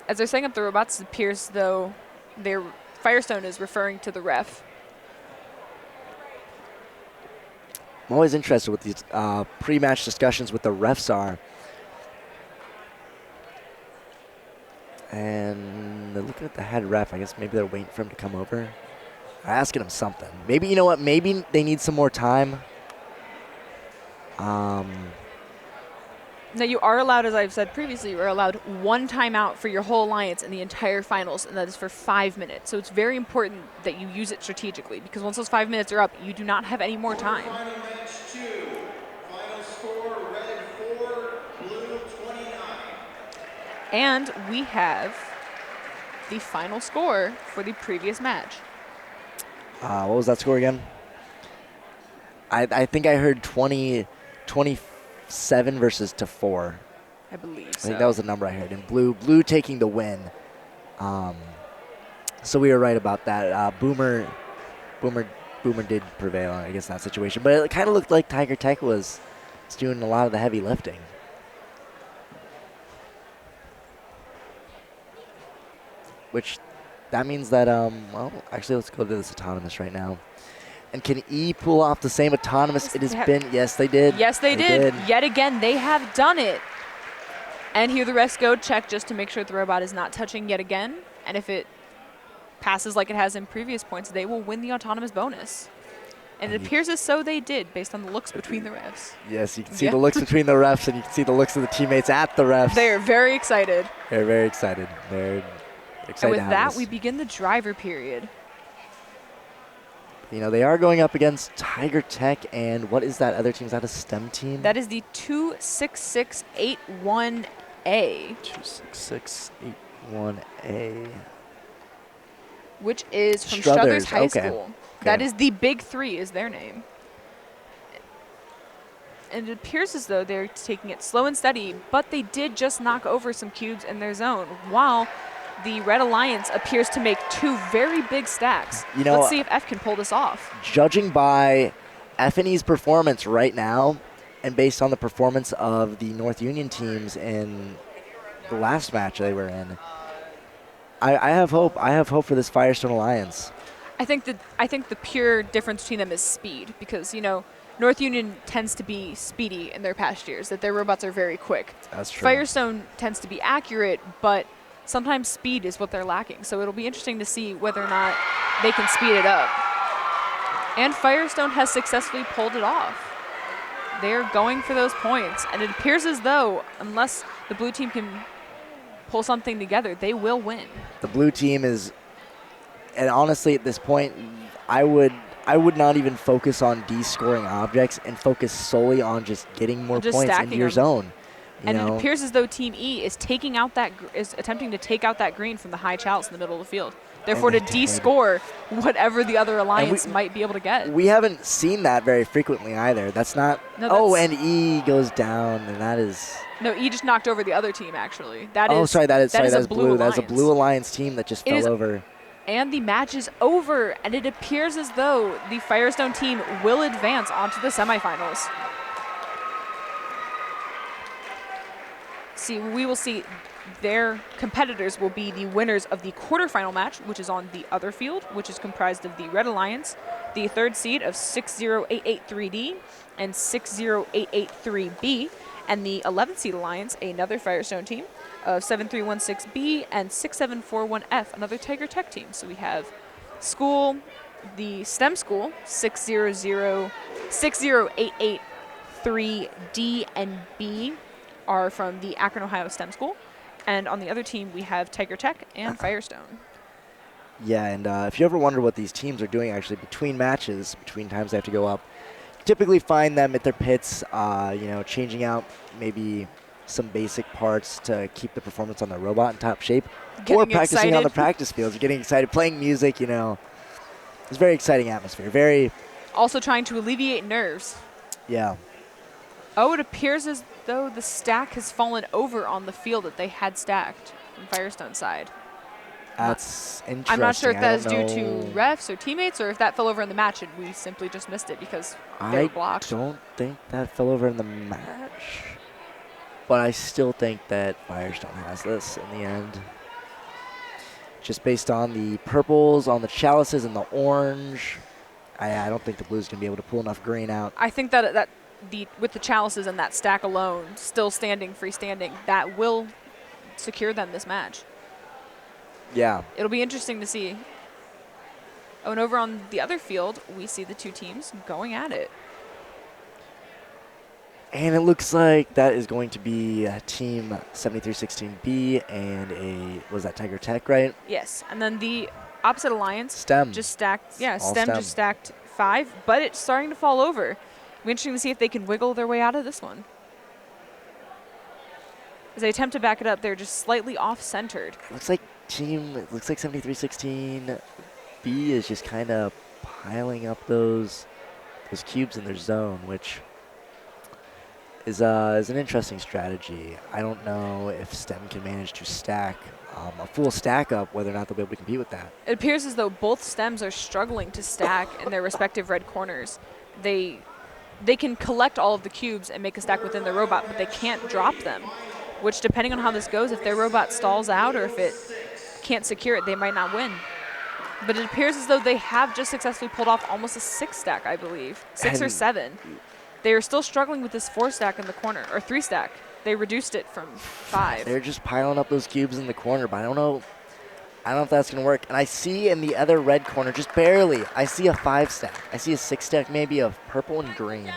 As they're setting up the robots, it appears though their Firestone is referring to the ref. I'm always interested what these pre-match discussions with the refs are. And they're looking at the head ref. I guess maybe they're waiting for him to come over. They're asking him something. Maybe, you know what, maybe they need some more time. Now you are allowed, as I've said previously, you are allowed 1 timeout for your whole alliance in the entire finals, and that is for 5 minutes. So it's very important that you use it strategically, because once those 5 minutes are up, you do not have any more time. Final match 2. Final score, red 4, blue 29. And we have the final score for the previous match. What was that score again? I think I heard 27 versus to 4. I believe so. I think that was the number I heard. And blue taking the win. So we were right about that. Boomer did prevail, I guess, in that situation. But it kind of looked like Tiger Tech was doing a lot of the heavy lifting. Which that means that, well, actually, let's go to this autonomous right now. And can E pull off the same autonomous? It has been, yes, they did. Yes, they did. Yet again, they have done it. And here the rest go check just to make sure the robot is not touching yet again. And if it passes like it has in previous points, they will win the autonomous bonus. And it appears as so they did, based on the looks between the refs. Yes, you can see the looks between the refs, and you can see the looks of the teammates at the refs. They are very excited. They're very excited. They're excited. And with to have that, this. we begin the driver period. You know, they are going up against Tiger Tech, and what is that other team? Is that a STEM team? That is the 26681A. 26681A. Which is from Struthers, Struthers High okay. School. That is the Big 3 is their name. And it appears as though they're taking it slow and steady, but they did just knock over some cubes in their zone, while the Red Alliance appears to make 2 very big stacks. You know, let's see if F can pull this off. Judging by F&E's performance right now, and based on the performance of the North Union teams in the last match they were in, I have hope. I have hope for this Firestone Alliance. I think the pure difference between them is speed, because, you know, North Union tends to be speedy in their past years, that their robots are very quick. That's true. Firestone tends to be accurate, but sometimes speed is what they're lacking. So it'll be interesting to see whether or not they can speed it up. And Firestone has successfully pulled it off. They're going for those points, and it appears as though, unless the blue team can pull something together, they will win. The blue team is, and honestly at this point, I would not even focus on D-scoring objects and focus solely on just getting more points into your zone. And it appears as though Team E is taking out is attempting to take out that green from the high chalice in the middle of the field. Therefore, to D-score whatever the other alliance might be able to get. We haven't seen that very frequently either. That's not. No, and E goes down, and that is. No, E just knocked over the other team. Actually, that is. Oh, sorry, that is blue. Alliance. That's a blue alliance team that just fell over. And the match is over, and it appears as though the Firestone team will advance onto the semifinals. We will see their competitors will be the winners of the quarterfinal match, which is on the other field, which is comprised of the Red Alliance, the 3rd seed of 60883D and 60883B, And the 11th seed alliance, another Firestone team of 7316B and 6741F, another Tiger Tech team. So we have school, the STEM school, 60883D and B are from the Akron, Ohio STEM school. And on the other team, we have Tiger Tech and Firestone. Yeah, and if you ever wonder what these teams are doing actually between matches, between times they have to go up, you typically find them at their pits, changing out maybe some basic parts to keep the performance on their robot in top shape, or practicing on the practice fields, getting excited, playing music, It's a very exciting atmosphere. Very. Also trying to alleviate nerves. Yeah. Oh, it appears as though the stack has fallen over on the field that they had stacked from Firestone's side. That's interesting. I'm not sure if that is due to refs or teammates or if that fell over in the match and we simply just missed it because they were blocked. I don't think that fell over in the match, but I still think that Firestone has this in the end. Just based on the purples, on the chalices, and the orange, I don't think the blue's going to be able to pull enough green out. I think that with the chalices and that stack alone, still standing, freestanding, that will secure them this match. Yeah. It'll be interesting to see. Oh, and over on the other field, we see the two teams going at it. And it looks like that is going to be Team 7316B and was that Tiger Tech, right? Yes, and then the opposite alliance. STEM. Just stacked, yeah, All STEM just stacked 5, but it's starting to fall over. It'll be interesting to see if they can wiggle their way out of this one. As they attempt to back it up, they're just slightly off-centered. Looks like 7316B is just kind of piling up those cubes in their zone, which is an interesting strategy. I don't know if STEM can manage to stack a full stack up, whether or not they'll be able to compete with that. It appears as though both STEMs are struggling to stack in their respective red corners. They can collect all of the cubes and make a stack within their robot, but they can't drop them, which depending on how this goes, if their robot stalls out or if it can't secure it, they might not win. But it appears as though they have just successfully pulled off almost a 6 stack, I believe. 6 or 7. They are still struggling with this 4 stack in the corner, or 3 stack. They reduced it from 5. They're just piling up those cubes in the corner, but I don't know if that's going to work. And I see in the other red corner, just barely, I see a 5 stack. I see a 6 stack maybe of purple and green.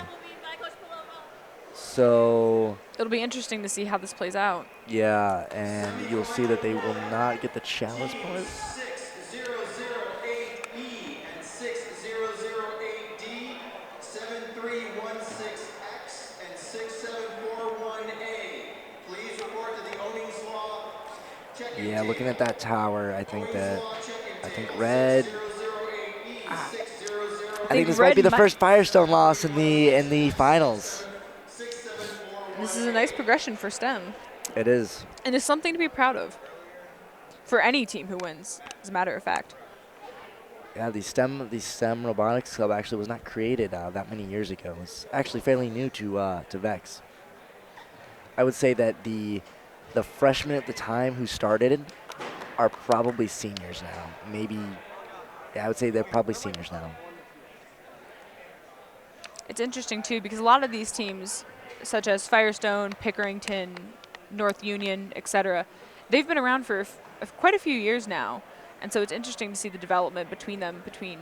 So it'll be interesting to see how this plays out. Yeah, and you'll see that they will not get the chalice part. 6008E and 6008D, 7316X and 6741A. Please report to the Owings Law check-in Yeah, looking at that tower, I think red. I think this might be the first Firestone loss in the finals. This is a nice progression for STEM. It is. And it's something to be proud of for any team who wins, as a matter of fact. Yeah, the STEM Robotics Club actually was not created that many years ago. It's actually fairly new to VEX. I would say that the freshmen at the time who started are probably seniors now. Maybe, yeah, I would say they're probably seniors now. It's interesting, too, because a lot of these teams, such as Firestone, Pickerington, North Union, etc., they've been around for quite a few years now. And so it's interesting to see the development between them, between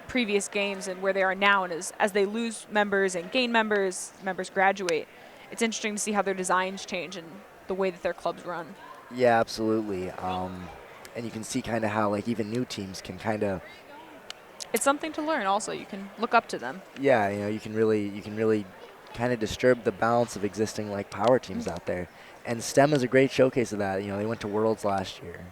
previous games and where they are now. And as they lose members and gain members, members graduate, it's interesting to see how their designs change and the way that their clubs run. Yeah, absolutely. And you can see kind of how like even new teams can kind of. It's something to learn. Also, you can look up to them. Yeah, you can really kind of disturb the balance of existing like power teams out there. And STEM is a great showcase of that. They went to Worlds last year.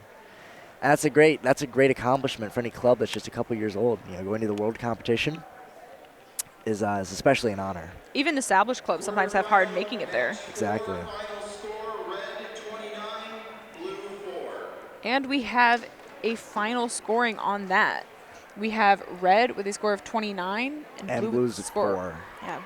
And that's a great accomplishment for any club that's just a couple years old. Going to the World Competition is especially an honor. Even established clubs sometimes have hard making it there. Exactly. And we have a final scoring on that. We have red with a score of 29 and blue's with a score 4. Yeah.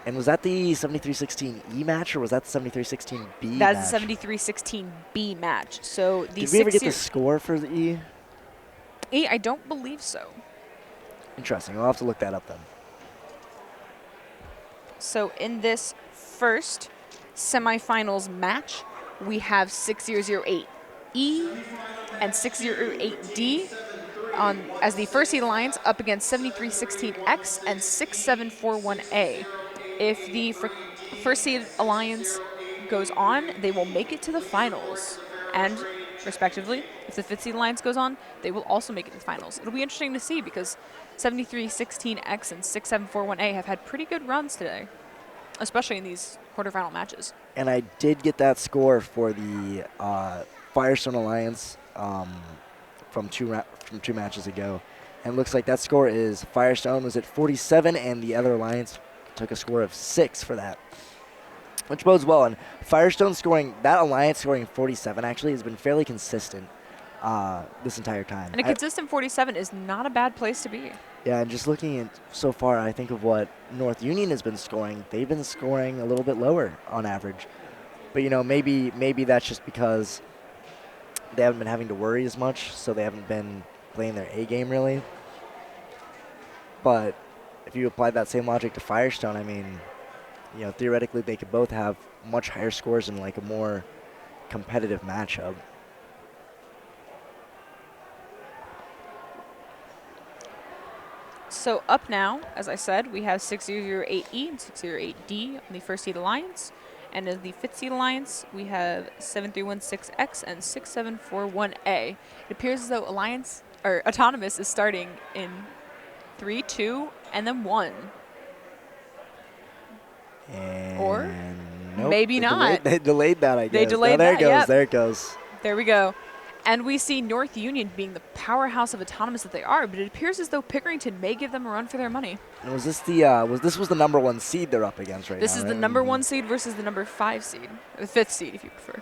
And was that the 7316E match or was that the 7316B That's match? the 7316B match. So the Did we ever get the score for the E? E, I don't believe so. Interesting. We'll have to look that up then. So in this first semifinals match, we have 6008E and 6008D as the first seed alliance up against 7316X and 6741A. If the first seed alliance goes on, they will make it to the finals. And respectively, if the fifth seed alliance goes on, they will also make it to the finals. It'll be interesting to see because 7316X and 6741A have had pretty good runs today, especially in these quarterfinal matches. And I did get that score for the Firestone Alliance from two matches ago. And it looks like that score is Firestone was at 47 and the other alliance took a score of 6 for that, which bodes well. And Firestone that alliance scoring 47 actually has been fairly consistent this entire time. And a consistent 47 is not a bad place to be. Yeah, and just looking at so far, I think of what North Union has been scoring, they've been scoring a little bit lower on average. But, you know, maybe that's just because they haven't been having to worry as much, so they haven't been playing their A game really. But if you apply that same logic to Firestone, I mean, you know, theoretically they could both have much higher scores in like a more competitive matchup. So up now, as I said, we have 6008E and 6008D on the first seed alliance. And in the fifth seed alliance, we have 7316X and 6741A. It appears as though Autonomous is starting in 3, 2, and then 1. And or nope, maybe not. They delayed that, I guess. They delayed there that, it goes, yep. There it goes. There we go. And we see North Union being the powerhouse of Autonomous that they are, but it appears as though Pickerington may give them a run for their money. And was this the number 1 seed they're up against right now? This is the number 1 seed versus the number 5 seed, or the 5th seed if you prefer.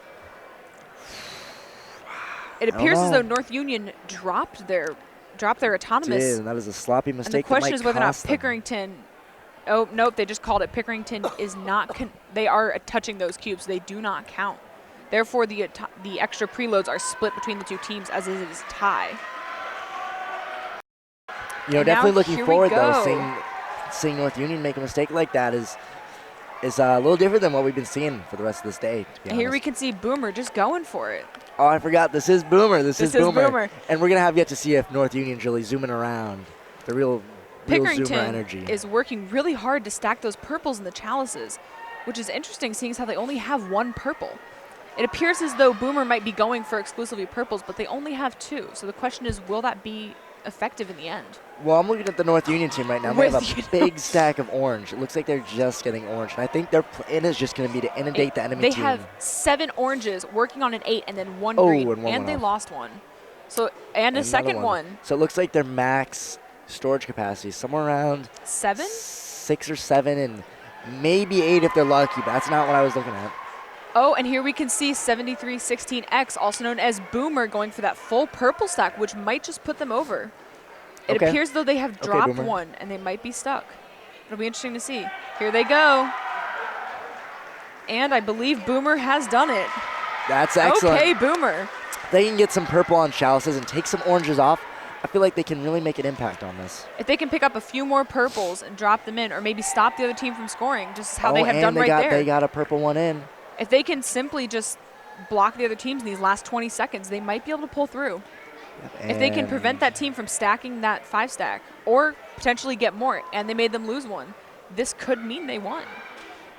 It appears as though North Union dropped their Autonomous. Did, and that is a sloppy mistake. And the question is whether or not Pickerington. Oh nope, they just called it. Pickerington is not. They are touching those cubes. They do not count. Therefore, the extra preloads are split between the two teams as it is a tie. You know, and definitely looking forward though, seeing North Union make a mistake like that is a little different than what we've been seeing for the rest of this day. To be honest. Here we can see Boomer just going for it. Oh, I forgot. This is Boomer. This is Boomer. And we're gonna have yet to see if North Union's really zooming around. The real Zoomer energy. Pickerington is working really hard to stack those purples in the chalices, which is interesting seeing as how they only have 1 purple. It appears as though Boomer might be going for exclusively purples, but they only have 2. So the question is, will that be effective in the end? Well, I'm looking at the North Union team right now. They have a big stack of orange. It looks like they're just getting orange. And I think their plan is just going to be to inundate the enemy team. They have 7 oranges working on an 8 and then 1 green. And they lost 1. So, and a second one. So it looks like their max storage capacity is somewhere around 7? 6 or 7 and maybe 8 if they're lucky. But that's not what I was looking at. Oh, and here we can see 7316X, also known as Boomer, going for that full purple stack, which might just put them over. It appears though they have dropped 1, and they might be stuck. It'll be interesting to see. Here they go. And I believe Boomer has done it. That's excellent. Okay, Boomer. They can get some purple on chalices and take some oranges off. I feel like they can really make an impact on this. If they can pick up a few more purples and drop them in, or maybe stop the other team from scoring, just how they have done right there. They got a purple one in. If they can simply just block the other teams in these last 20 seconds, they might be able to pull through. Yep, if they can prevent that team from stacking that 5 stack, or potentially get more, and they made them lose 1, this could mean they won.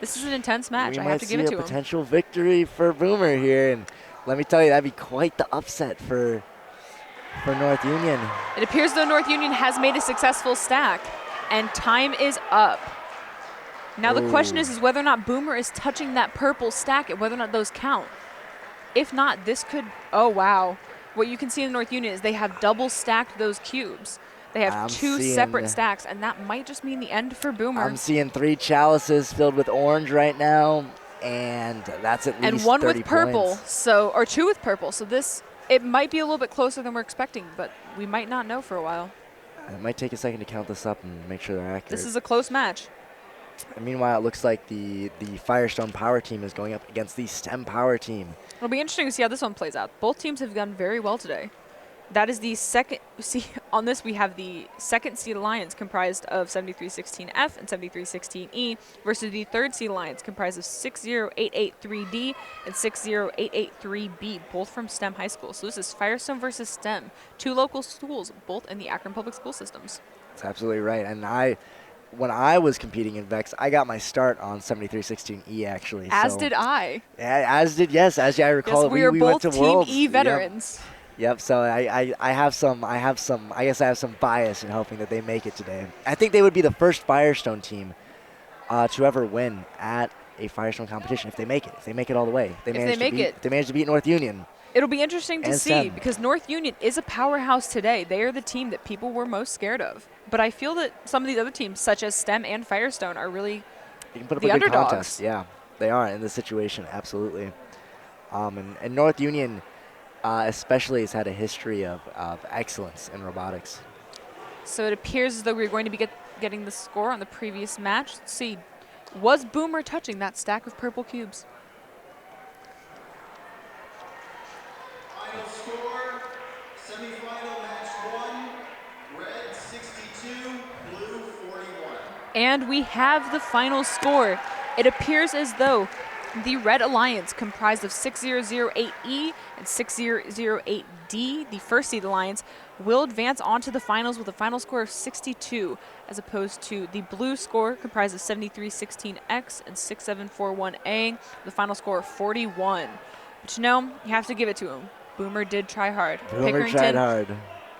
This is an intense match. I have to give it to them. We might see a potential victory for Boomer here, and let me tell you, that'd be quite the upset for North Union. It appears though North Union has made a successful stack, and time is up. Now the question is whether or not Boomer is touching that purple stack and whether or not those count. If not, this could, oh wow. What you can see in North Union is they have double stacked those cubes. They have 2 separate stacks, and that might just mean the end for Boomer. I'm seeing 3 chalices filled with orange right now, and that's at least 30 and 1 with purple, points. or 2 with purple. So this, it might be a little bit closer than we're expecting, but we might not know for a while. It might take a second to count this up and make sure they're accurate. This is a close match. And meanwhile, it looks like the Firestone Power team is going up against the STEM Power team. It'll be interesting to see how this one plays out. Both teams have done very well today. That is the second. See, on this we have the second seed alliance comprised of 7316F and 7316E versus the third seed alliance comprised of 60883D and 60883B, both from STEM high school. So this is Firestone versus STEM, two local schools, both in the Akron public school systems. That's absolutely right. And when I was competing in VEX, I got my start on 7316E actually. As did I. Yeah, as I recall. Yes, we are both went to Team Worlds. E veterans. Yep. So I have some bias in hoping that they make it today. I think they would be the first Firestone team to ever win at a Firestone competition if they make it. If they make it all the way. If they manage to beat North Union. It'll be interesting to see STEM. because North Union is a powerhouse today. They are the team that people were most scared of. But I feel that some of these other teams, such as STEM and Firestone, are really They can put up the a good underdogs. contest. Yeah, they are in this situation, absolutely. And North Union especially has had a history of excellence in robotics. So it appears as though we're going to be getting the score on the previous match. Let's see. Was Boomer touching that stack of purple cubes? Final score, semifinal match 1, red 62, blue 41. And we have the final score. It appears as though the Red Alliance, comprised of 6008E and 6008D, the first seed alliance, will advance on to the finals with a final score of 62, as opposed to the blue score, comprised of 7316X and 6741A, the final score of 41. But you have to give it to him. Boomer did try hard. Boomer tried hard.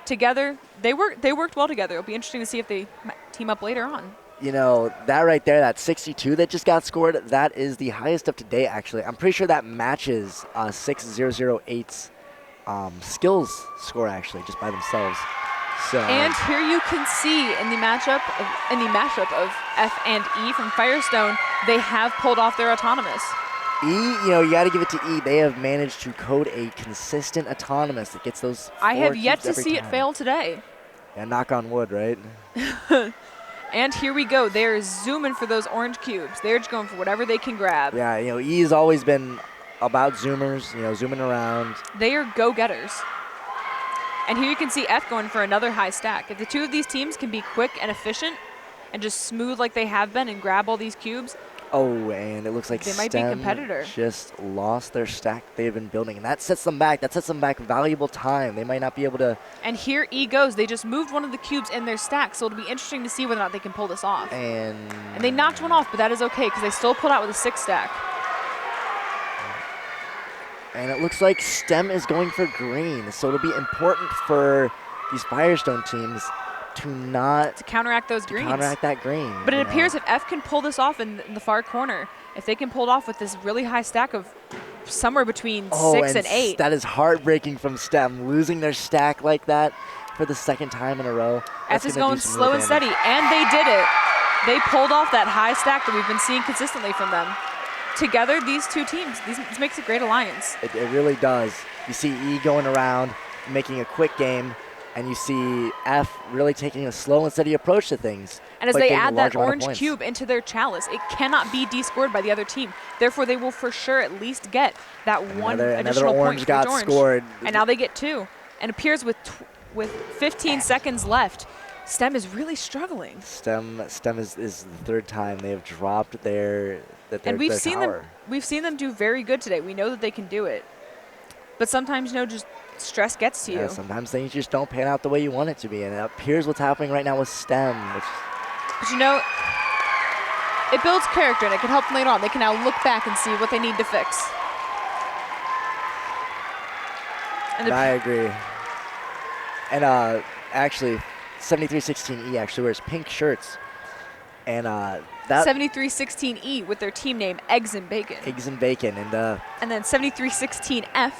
Together, they worked well together. It'll be interesting to see if they team up later on. That right there, that 62 that just got scored, that is the highest up to date, actually. I'm pretty sure that matches 6008's skills score, actually, just by themselves. So. And here you can see in the mashup of F and E from Firestone, they have pulled off their autonomous. E, you got to give it to E. They have managed to code a consistent autonomous that gets those 4 I have yet to cubes every see time. it fail today. Yeah, knock on wood, right? And here we go. They're zooming for those orange cubes. They're just going for whatever they can grab. Yeah, E has always been about zoomers, zooming around. They are go-getters. And here you can see F going for another high stack. If the two of these teams can be quick and efficient and just smooth like they have been and grab all these cubes, oh, and it looks like they might be a competitor. Just lost their stack they've been building, and that sets them back. That sets them back valuable time. They might not be able to. And here E goes. They just moved one of the cubes in their stack, so it'll be interesting to see whether or not they can pull this off. And they knocked one off, but that is okay because they still pulled out with a 6 stack. And it looks like STEM is going for green, so it'll be important for these Firestone teams to counteract those greens. Counteract that green. But it appears if F can pull this off in the far corner, if they can pull it off with this really high stack of somewhere between 6 and 8. That is heartbreaking from STEM, losing their stack like that for the second time in a row. F is going slow and steady, and they did it. They pulled off that high stack that we've been seeing consistently from them. Together, these two teams, this makes a great alliance. It really does. You see E going around, making a quick game, and you see F really taking a slow and steady approach to things. And as they add that orange cube into their chalice, it cannot be descored by the other team. Therefore, they will for sure at least get that one additional point for got orange. Scored. And now they get 2. And it appears with 15 seconds left, STEM is really struggling. STEM is the third time they have dropped their and we've tower. seen them do very good today. We know that they can do it. But sometimes, just stress gets to you. Sometimes things just don't pan out the way you want it to be, and it appears what's happening right now with STEM. But it builds character, and it can help them later on. They can now look back and see what they need to fix. And I agree. And actually, 7316E actually wears pink shirts, and that 7316E with their team name Eggs and Bacon. Eggs and Bacon, and then 7316F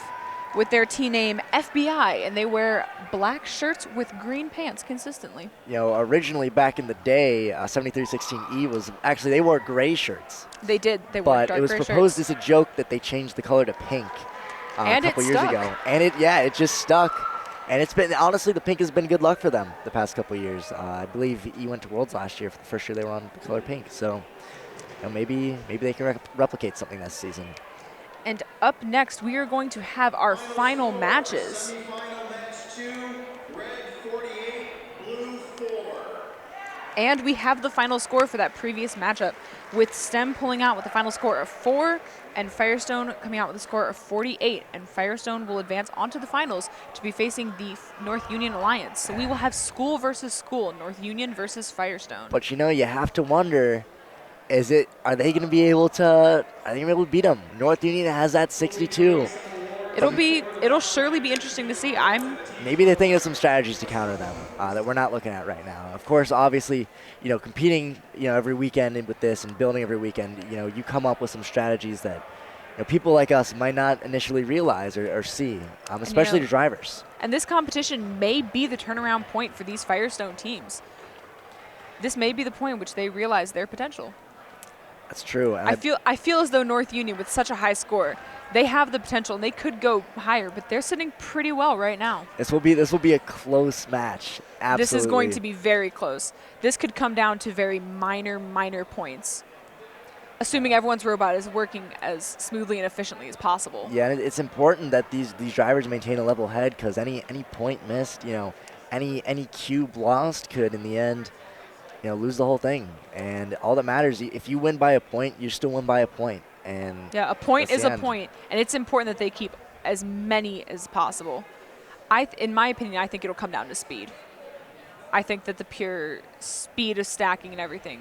with their team name FBI, and they wear black shirts with green pants consistently. Originally back in the day, 7316E was actually, they wore gray shirts. They did. They wore dark gray shirts. But it was proposed as a joke that they changed the color to pink a couple years ago. And it just stuck. And it's been, honestly, the pink has been good luck for them the past couple years. I believe E went to Worlds last year for the first year they were on the color pink. So maybe they can replicate something this season. And up next, we are going to have our final matches. Semifinal match 2, And we have the final score for that previous matchup, with STEM pulling out with a final score of 4 and Firestone coming out with a score of 48. And Firestone will advance onto the finals to be facing the North Union Alliance. So we will have school versus school, North Union versus Firestone. But you know, you have to wonder, are they going to be able to beat them? North Union has that 62. It'll surely be interesting to see. Maybe they think of some strategies to counter them that we're not looking at right now. Of course, obviously, competing, every weekend with this and building every weekend, you come up with some strategies that, people like us might not initially realize or see, especially the drivers. And this competition may be the turnaround point for these Firestone teams. This may be the point in which they realize their potential. That's true. I feel as though North Union, with such a high score, they have the potential, and they could go higher, but they're sitting pretty well right now. This will be a close match. Absolutely. This is going to be very close. This could come down to very minor points, assuming everyone's robot is working as smoothly and efficiently as possible. Yeah, and it's important that these drivers maintain a level head, because any point missed, any cube lost could, in the end, lose the whole thing. And all that matters, if you win by a point, you still win by a point. And yeah, a point is a point, and it's important that they keep as many as possible. In my opinion, I think it'll come down to speed. I think that the pure speed of stacking and everything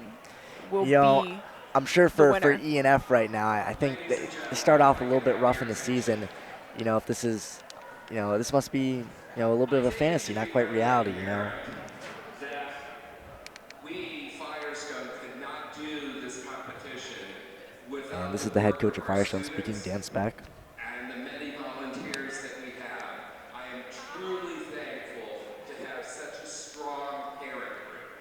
will be I'm sure for E and F right now, I think they start off a little bit rough in the season. If this is, this must be, a little bit of a fantasy, not quite reality, And this is the head coach of Firestone speaking, Dan Speck. And the many volunteers that we have, I am truly thankful to have such a strong parent group.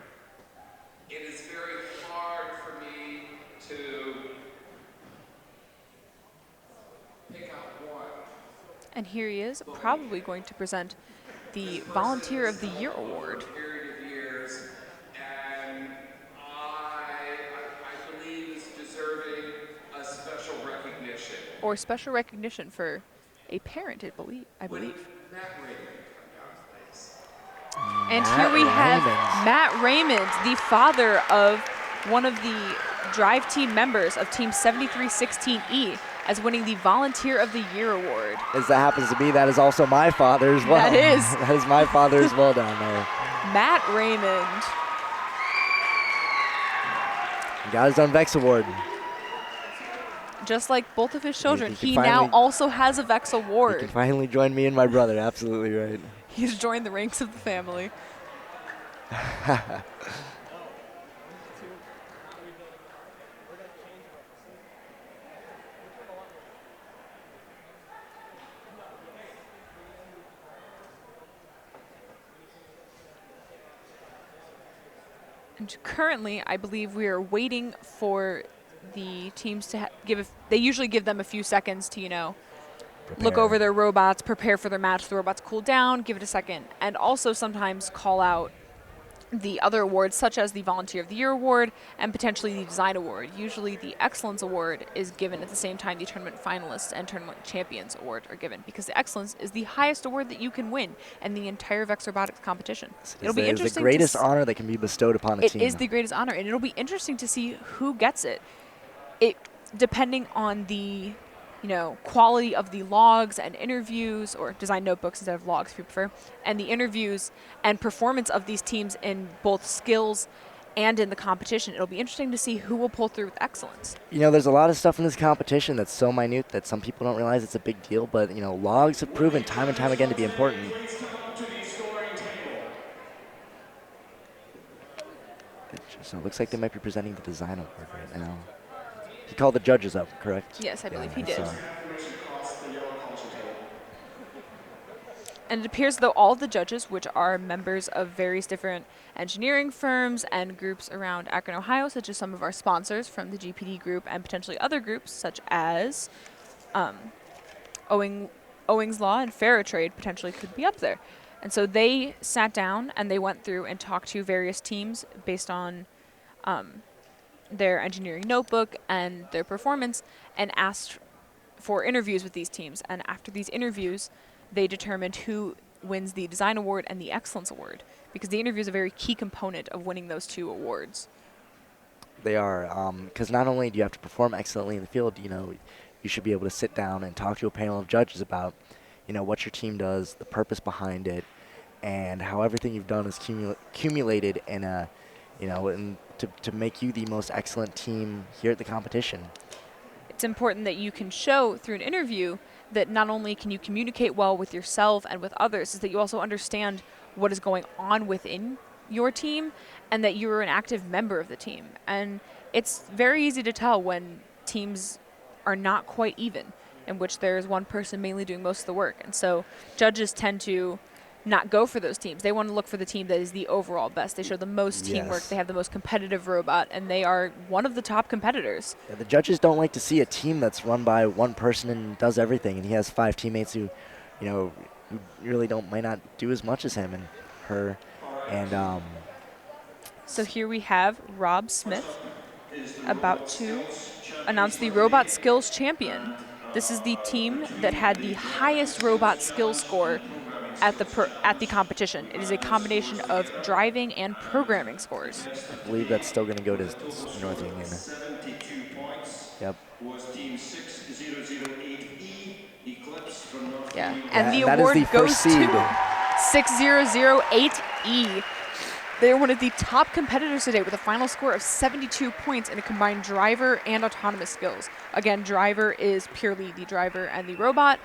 It is very hard for me to pick out one. And here he is, probably going to present the Volunteer of the Year award. Or special recognition for a parent, I believe. And here we have Matt Raymond, the father of one of the drive team members of Team 7316E, as winning the Volunteer of the Year award. As that happens to be, that is also my father as well. That is. That is my father as well down there. Matt Raymond. He got his own VEX award. Just like both of his children, he now also has a VEX award. He can finally join me and my brother, absolutely right. He's joined the ranks of the family. And currently, I believe we are waiting for the teams to they usually give them a few seconds to, look over their robots, prepare for their match. The robots cool down, give it a second, and also sometimes call out the other awards, such as the Volunteer of the Year award and potentially the Design award. Usually the Excellence award is given at the same time the Tournament Finalists and Tournament Champions award are given, because the Excellence is the highest award that you can win in the entire VEX Robotics competition. It'll be interesting. It's the greatest honor that can be bestowed upon a team. It is the greatest honor, and it'll be interesting to see who gets it. Depending on the quality of the logs and interviews, or design notebooks instead of logs if you prefer, and the interviews and performance of these teams in both skills and in the competition. It'll be interesting to see who will pull through with excellence. There's a lot of stuff in this competition that's so minute that some people don't realize it's a big deal, but logs have proven time and time again to be important. So it looks like they might be presenting the Design award right now. He called the judges up, correct? Yes, I believe he did. And it appears though all of the judges, which are members of various different engineering firms and groups around Akron, Ohio, such as some of our sponsors from the GPD group and potentially other groups such as Owings Law and Ferrotrade potentially could be up there. And so they sat down and they went through and talked to various teams based on their engineering notebook and their performance, and asked for interviews with these teams. And after these interviews, they determined who wins the Design Award and the Excellence Award, because the interview is a very key component of winning those 2 awards. They are, because not only do you have to perform excellently in the field, you should be able to sit down and talk to a panel of judges about, what your team does, the purpose behind it, and how everything you've done is accumulated in a, and to make you the most excellent team here at the competition. It's important that you can show through an interview that not only can you communicate well with yourself and with others, is that you also understand what is going on within your team and that you're an active member of the team. And it's very easy to tell when teams are not quite even, in which there's one person mainly doing most of the work. And so judges tend to not go for those teams. They want to look for the team that is the overall best. They show the most teamwork. Yes. They have the most competitive robot, and they are one of the top competitors. Yeah, the judges don't like to see a team that's run by one person and does everything, and he has 5 teammates who, who really might not do as much as him and her. And so here we have Rob Smith about to announce the Robot Skills Champion. This is the team that had the highest robot skill score at the competition. It is a combination of driving and programming scores. I believe that's still going to go to North Union. 72 points. Yep. Was team 6008E Eclipse from North Yeah, Union. and the that award is the goes first seed. to 6008E. They're one of the top competitors today with a final score of 72 points in a combined driver and autonomous skills. Again, driver is purely the driver and the robot,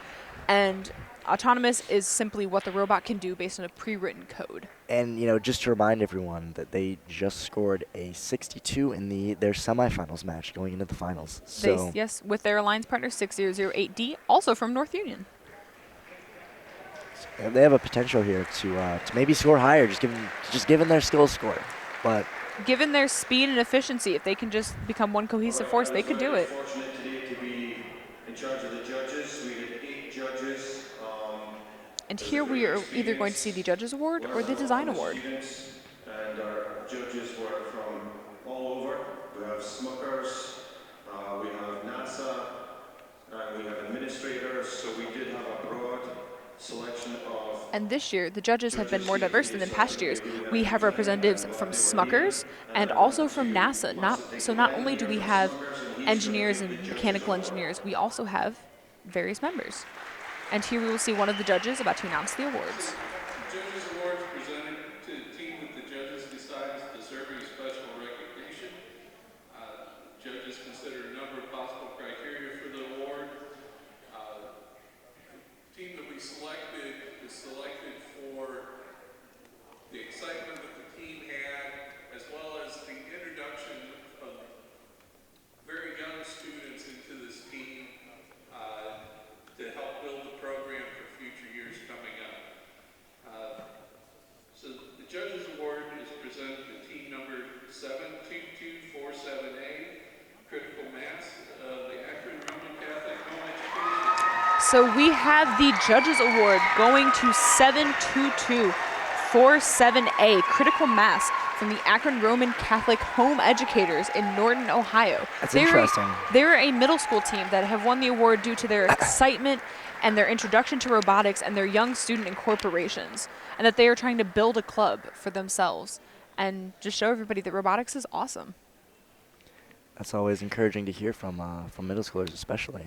and autonomous is simply what the robot can do based on a pre-written code. And, just to remind everyone that they just scored a 62 in their semifinals match going into the finals. So Yes, with their alliance partner 6008D, also from North Union. they have a potential here to maybe score higher, just given their skill score. But Given their speed and efficiency, if they can just become one cohesive force, they could do it. Fortunate today to be in charge of the judges. We had 8 judges. And here we are either going to see the Judges Award or the Design Award. Students, and our judges were from all over. We have Smuckers, we have NASA, and we have administrators. So we did have a broad selection of. And this year, the judges have been more diverse than in past years. We have representatives from Smuckers and also from NASA. Not only do we have engineers and mechanical engineers, we also have various members. And here we will see one of the judges about to announce the awards. Judges Awards presented to the team that the judges decide is deserving of special recognition. Judges consider a number of possible criteria for the award. The team that we selected is selected for the excitement that the team had, as well as the introduction of very young students into this team to help build the program for future years coming up. So the Judges Award is presented to team number 72247A, Critical Mass of the Akron Roman Catholic Home Education. So we have the Judges Award going to 72247A, Critical Mass, from the Akron Roman Catholic Home Educators in Norton, Ohio. That's interesting. They're a middle school team that have won the award due to their excitement and their introduction to robotics and their young student incorporations, and that they are trying to build a club for themselves and just show everybody that robotics is awesome. that's always encouraging to hear from middle schoolers, especially.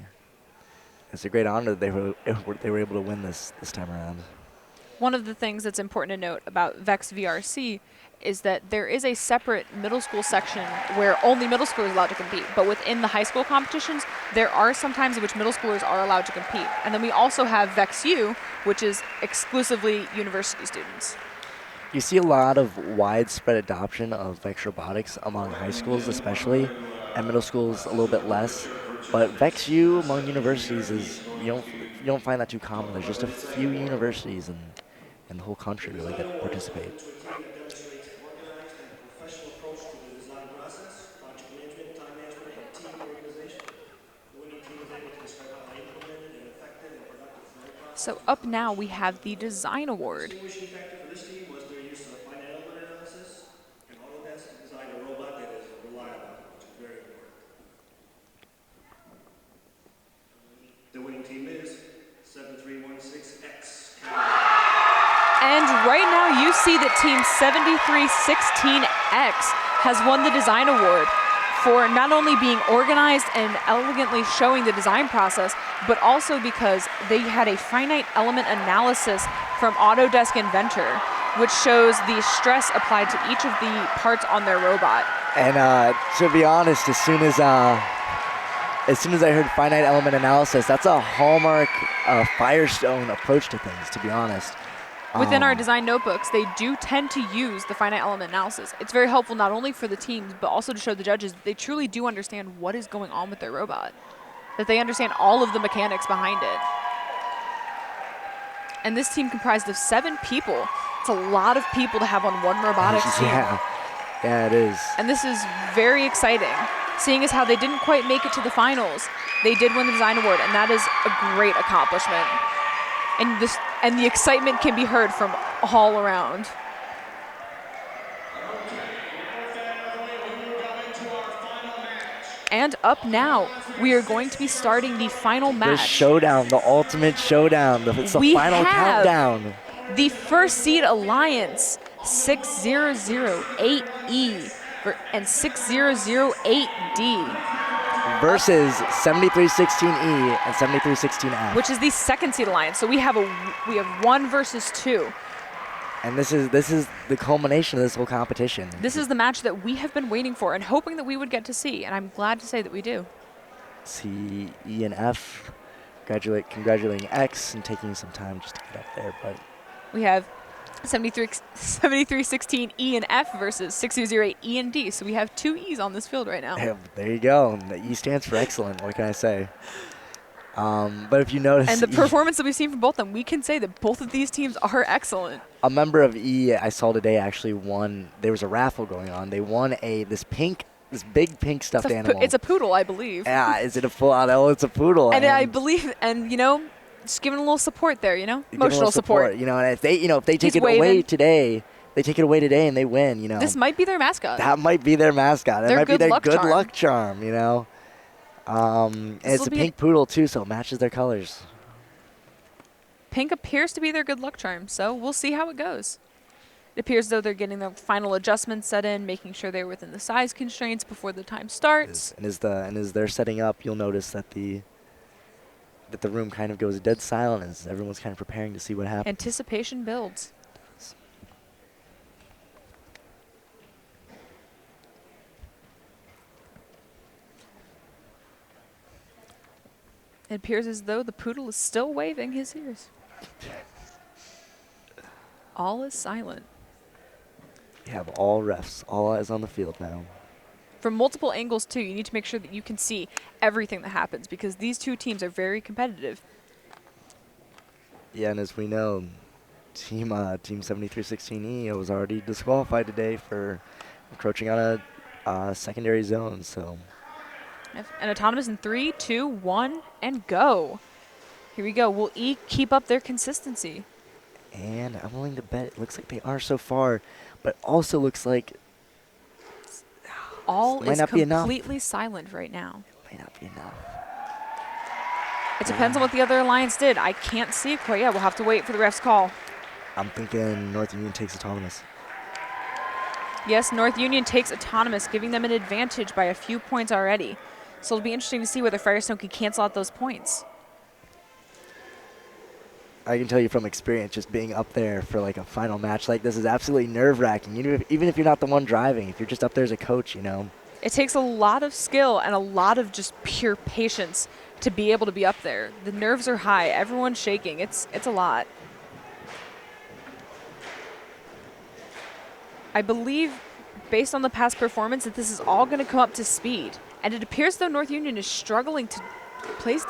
It's a great honor that they were able to win this time around. One of the things that's important to note about VEX VRC is that there is a separate middle school section where only middle schoolers are allowed to compete. But within the high school competitions, there are some times in which middle schoolers are allowed to compete. And then we also have VEX U, which is exclusively university students. You see a lot of widespread adoption of VEX Robotics among high schools especially, and middle schools a little bit less. But VEX U among universities is, you don't find that too common. There's just a few universities in the whole country really that participate. So up now we have the Design Award. Distinguishing factor for this team was their use of finite element analysis, and all of that's to design a robot that is reliable, which is very important. The winning team is 7316X. see that Team 7316X has won the design award for not only being organized and elegantly showing the design process, but also because they had a finite element analysis from Autodesk Inventor, which shows the stress applied to each of the parts on their robot. And to be honest, as soon as I heard finite element analysis, that's a hallmark Firestone approach to things, to be honest. Within our design notebooks, they do tend to use the finite element analysis. It's very helpful not only for the teams, but also to show the judges that they truly do understand what is going on with their robot, that they understand all of the mechanics behind it. And this team comprised of 7 people. It's a lot of people to have on one robotics team. Yeah, it is. And this is very exciting. Seeing as how they didn't quite make it to the finals, they did win the design award, and that is a great accomplishment. And the excitement can be heard from all around. And up now, we are going to be starting the final match. The showdown, the ultimate showdown. It's the final countdown. The first seed alliance, 6008E and 6008D. Versus 7316E and 7316F. Which is the second seed alliance. So we have 1 versus 2. And this is the culmination of this whole competition. This is the match that we have been waiting for and hoping that we would get to see, and I'm glad to say that we do. See E and F congratulating X and taking some time just to get up there, but we have 7316E and F versus 6008E and D. So we have 2 E's on this field right now. Yeah, there you go. The E stands for excellent. What can I say? But if you notice, and the performance that we've seen from both of them, we can say that both of these teams are excellent. A member of E I saw today actually won. There was a raffle going on. They won this big pink stuffed animal. It's a poodle, I believe. Yeah, is it a full? Oh, it's a poodle. And I believe, and just giving a little support there, emotional support. And if they take it away today, and they win, This might be their mascot. That might be their mascot. That might be their good luck charm, And it's a pink poodle too, so it matches their colors. Pink appears to be their good luck charm, so we'll see how it goes. It appears though they're getting the final adjustments set in, making sure they're within the size constraints before the time starts. And as they're setting up, you'll notice that the room kind of goes dead silent as everyone's kind of preparing to see what happens. Anticipation builds. It appears as though the poodle is still waving his ears. All is silent. You have all refs, all eyes on the field now. From multiple angles, too, you need to make sure that you can see everything that happens because these 2 teams are very competitive. Yeah, and as we know, Team 7316E was already disqualified today for encroaching on a secondary zone, so... And autonomous in 3, 2, 1, and go. Here we go. Will E keep up their consistency? And I'm willing to bet it looks like they are so far, but also looks like all is completely silent right now. It might not be enough. It depends on what the other alliance did. I can't see it quite yet. We'll have to wait for the ref's call. I'm thinking North Union takes autonomous. Yes, North Union takes autonomous, giving them an advantage by a few points already. So it'll be interesting to see whether Firestone can cancel out those points. I can tell you from experience, just being up there for like a final match like this is absolutely nerve-wracking. Even if you're not the one driving, if you're just up there as a coach, It takes a lot of skill and a lot of just pure patience to be able to be up there. The nerves are high. Everyone's shaking. It's a lot. I believe, based on the past performance, that this is all going to come up to speed. And it appears though North Union is struggling to place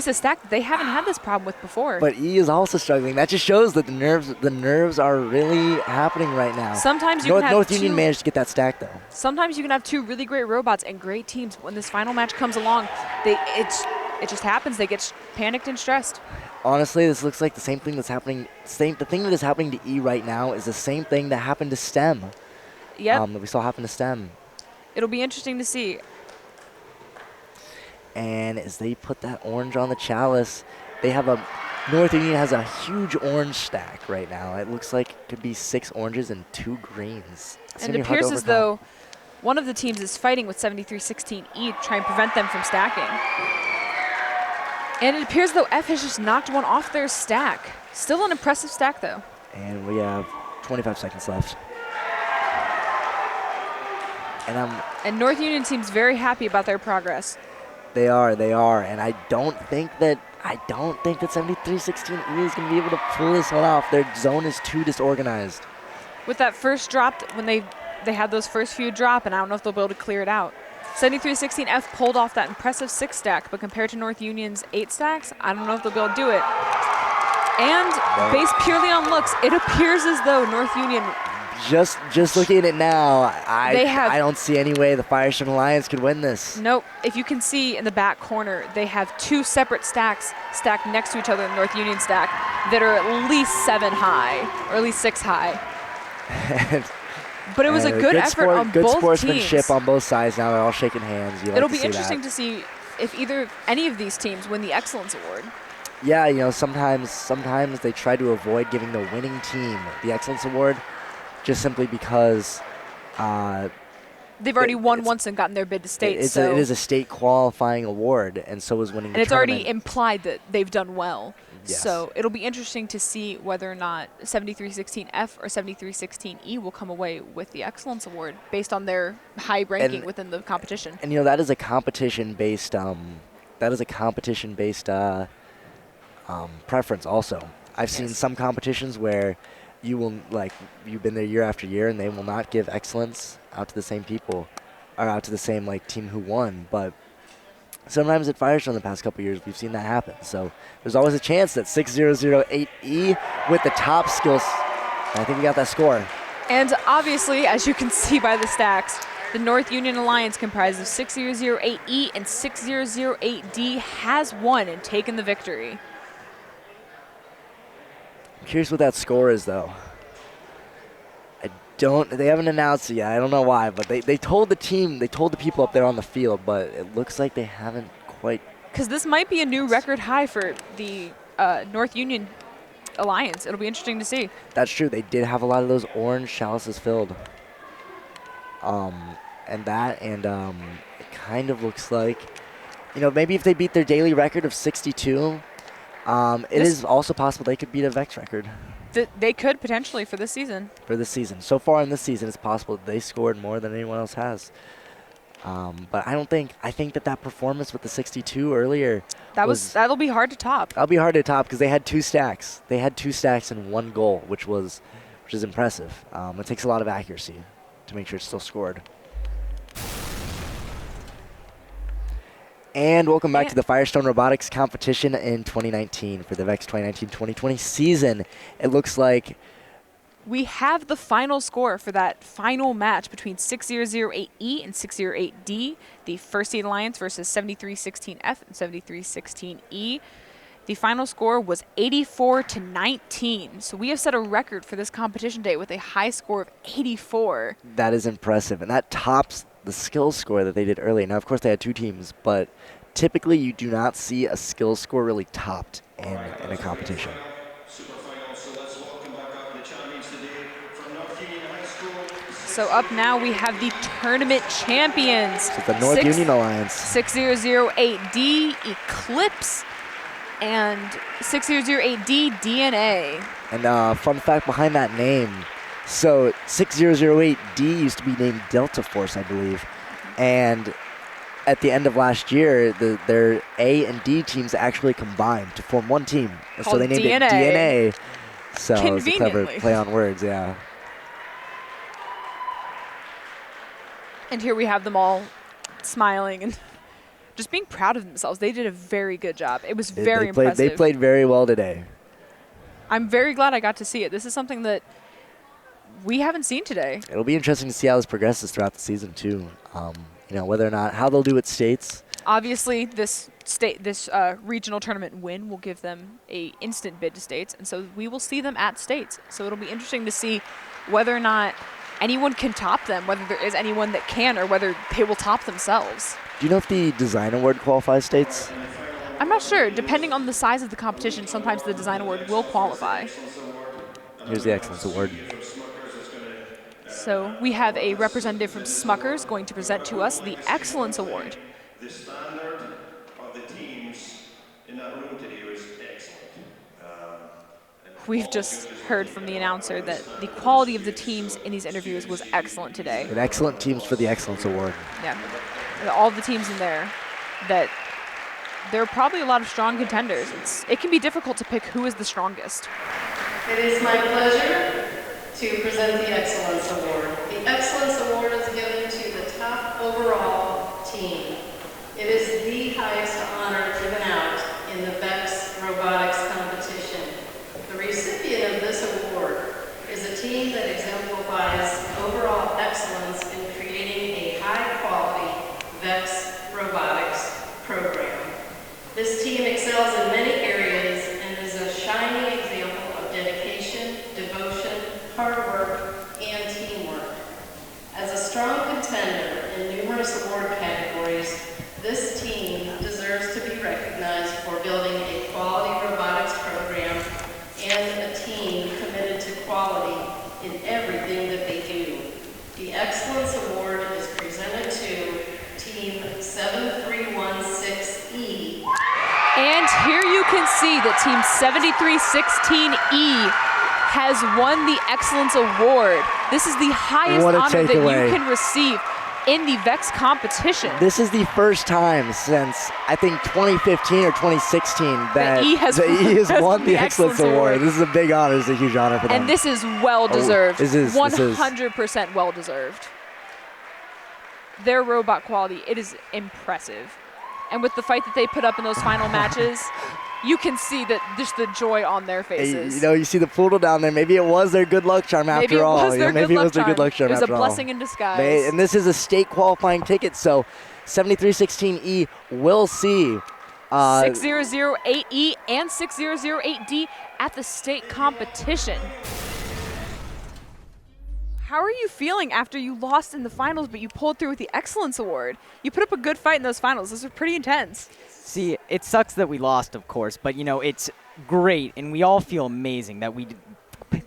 a stack that they haven't had this problem with before. But E is also struggling. That just shows that the nerves are really happening right now. Sometimes you can have North Union managed to get that stack though. Sometimes you can have 2 really great robots and great teams. When this final match comes along, it just happens. They get panicked and stressed. Honestly, this looks like the same thing that's happening. The thing that is happening to E right now is the same thing that happened to STEM. Yep. That we saw happen to STEM. It'll be interesting to see. And as they put that orange on the chalice, they have a North Union has a huge orange stack right now. It looks like it could be 6 oranges and 2 greens. It's And gonna it be hard to appears as overcome. though one of the teams is fighting with 7316E to try and prevent them from stacking. And it appears as though F has just knocked one off their stack. Still an impressive stack, though. And we have 25 seconds left. And North Union seems very happy about their progress. They are, and I don't think that 7316E is going to be able to pull this one off. Their zone is too disorganized. With that first drop, when they had those first few drop, and I don't know if they'll be able to clear it out. 7316F pulled off that impressive 6 stack, but compared to North Union's 8 stacks, I don't know if they'll be able to do it. And based purely on looks, it appears as though North Union. Just looking at it now, I don't see any way the Firestone Alliance could win this. Nope. If you can see in the back corner, they have 2 separate stacks stacked next to each other in the North Union stack that are at least 7 high, or at least 6 high. But it was a good effort on both teams. Good sportsmanship on both sides. Now they're all shaking hands. It'll be interesting to see if any of these teams win the Excellence Award. Yeah, you know, sometimes they try to avoid giving the winning team the Excellence Award, just simply because they've already won once and gotten their bid to state. It is a state qualifying award, and so is winning the tournament. And it's already implied that they've done well. Yes. So it'll be interesting to see whether or not 7316F or 7316E will come away with the Excellence Award based on their high ranking within the competition. And you know, that is a competition-based preference also. I've seen some competitions where you've been there year after year and they will not give excellence out to the same people or out to the same team who won, but sometimes at Firestone the past couple years we've seen that happen. So there's always a chance that 6008E with the top skills, I think we got that score. And obviously, as you can see by the stacks, the North Union Alliance, comprised of 6008E and 6008D, has won and taken the victory. I'm curious what that score is, though. They haven't announced it yet. I don't know why, but they told the people up there on the field, but it looks like they haven't quite. Because this might be a new record high for the North Union Alliance. It'll be interesting to see. That's true. They did have a lot of those orange chalices filled. It kind of looks like, maybe if they beat their daily record of 62, it is also possible they could beat a VEX record. They could potentially for this season. So far in this season, it's possible they scored more than anyone else has. But I think that performance with the 62 earlier, that'll be hard to top. That'll be hard to top because they had 2 stacks. They had 2 stacks and 1 goal, which is impressive. It takes a lot of accuracy to make sure it's still scored. And welcome back to the Firestone Robotics Competition in 2019 for the VEX 2019-2020 season. It looks like we have the final score for that final match between 6008E and 608D, the First Seed Alliance versus 7316F and 7316E. The final score was 84-19. So we have set a record for this competition day with a high score of 84. That is impressive, and that tops the skills score that they did earlier. Now, of course, they had 2 teams, but typically you do not see a skills score really topped in a competition. So up now we have the tournament champions. So the North Union Alliance. 6008D Eclipse and 6008D DNA. And fun fact behind that name, so 6008D used to be named Delta Force, I believe. And at the end of last year, their A and D teams actually combined to form one team. And so they named it DNA. So it's a clever play on words, yeah. And here we have them all smiling and just being proud of themselves. They did a very good job. It was very impressive. They played very well today. I'm very glad I got to see it. This is something that we haven't seen today. It'll be interesting to see how this progresses throughout the season too. Whether or not how they'll do at states. Obviously, this regional tournament win will give them a instant bid to states, and so we will see them at states. So it'll be interesting to see whether or not anyone can top them, whether there is anyone that can, or whether they will top themselves. Do you know if the design award qualifies states? I'm not sure. Depending on the size of the competition, sometimes the design award will qualify. Here's the Excellence Award. So we have a representative from Smuckers going to present to us the Excellence Award. The standard of the teams in that room today was excellent. We've just heard from the announcer that the quality of the teams in these interviews was excellent today. And excellent teams for the Excellence Award. Yeah, all the teams in there, that there are probably a lot of strong contenders. It can be difficult to pick who is the strongest. It is my pleasure to present the Excellence Award. The Excellence Award is given to the top overall team. It is the highest honor given out in the VEX Robotics Competition. The recipient of this award is a team that exemplifies overall excellence in creating a high-quality VEX Robotics program. This team excels in many areas and is a shining example of dedication, devotion, hard work, and teamwork. As a strong contender in numerous award categories, this team deserves to be recognized for building a quality robotics program and a team committed to quality in everything that they do. The Excellence Award is presented to Team 7316E. And here you can see that Team 7316E has won the Excellence Award. This is the highest honor that you can receive in the VEX competition. This is the first time since, I think, 2015 or 2016 that E has won the Excellence Award. This is a big honor. This is a huge honor for them. And this is well-deserved. This is 100% well-deserved. Their robot quality, it is impressive. And with the fight that they put up in those final matches, you can see that just the joy on their faces. You know, you see the poodle down there. Maybe it was their good luck charm after all. Maybe it was their good luck charm after all. It was a blessing in disguise. And this is a state qualifying ticket, so 7316E will see 6008E and 6008D at the state competition. How are you feeling after you lost in the finals, but you pulled through with the Excellence Award? You put up a good fight in those finals. Those were pretty intense. See, it sucks that we lost, of course, but, you know, it's great, and we all feel amazing that we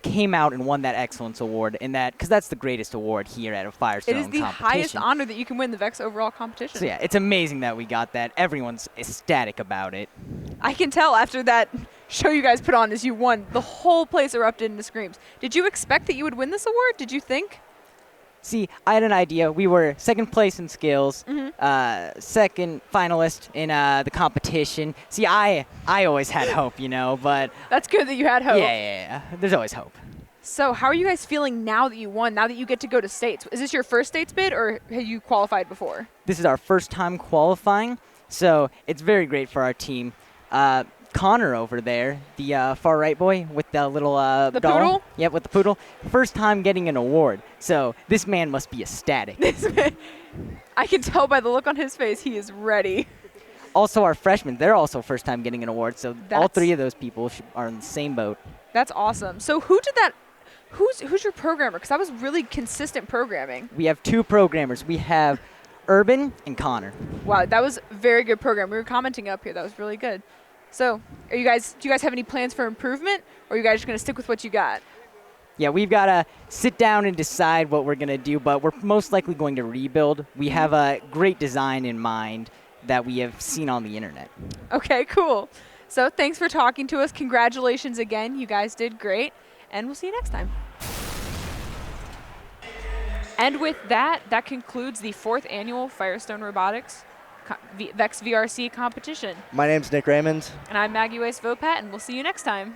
came out and won that Excellence Award, and because that's the greatest award here at a Firestone competition. It is the highest honor that you can win the VEX overall competition. So, yeah, it's amazing that we got that. Everyone's ecstatic about it. I can tell after that show you guys put on as you won, the whole place erupted into screams. Did you expect that you would win this award? Did you think? See, I had an idea. We were second place in skills, second finalist in the competition. See, I always had hope, you know, but... That's good that you had hope. Yeah. There's always hope. So how are you guys feeling now that you won, now that you get to go to states? Is this your first states bid, or have you qualified before? This is our first time qualifying, so it's very great for our team. Connor over there, the far right boy with the little the doll. Poodle? Yep, with the poodle. First time getting an award. So this man must be ecstatic. I can tell by the look on his face he is ready. Also our freshmen, they're also first time getting an award. So all three of those people are in the same boat. That's awesome. So who did that? Who's your programmer? Because that was really consistent programming. We have two programmers. We have Urban and Connor. Wow, that was very good program. We were commenting up here. That was really good. So, do you guys have any plans for improvement, or are you guys just going to stick with what you got? Yeah, we've got to sit down and decide what we're going to do, but we're most likely going to rebuild. We have a great design in mind that we have seen on the internet. Okay, cool. So, thanks for talking to us. Congratulations again. You guys did great, and we'll see you next time. And with that, that concludes the 4th annual Firestone Robotics VEX VRC competition. My name's Nick Raymond. And I'm Maggie Weiss-Vopat, and we'll see you next time.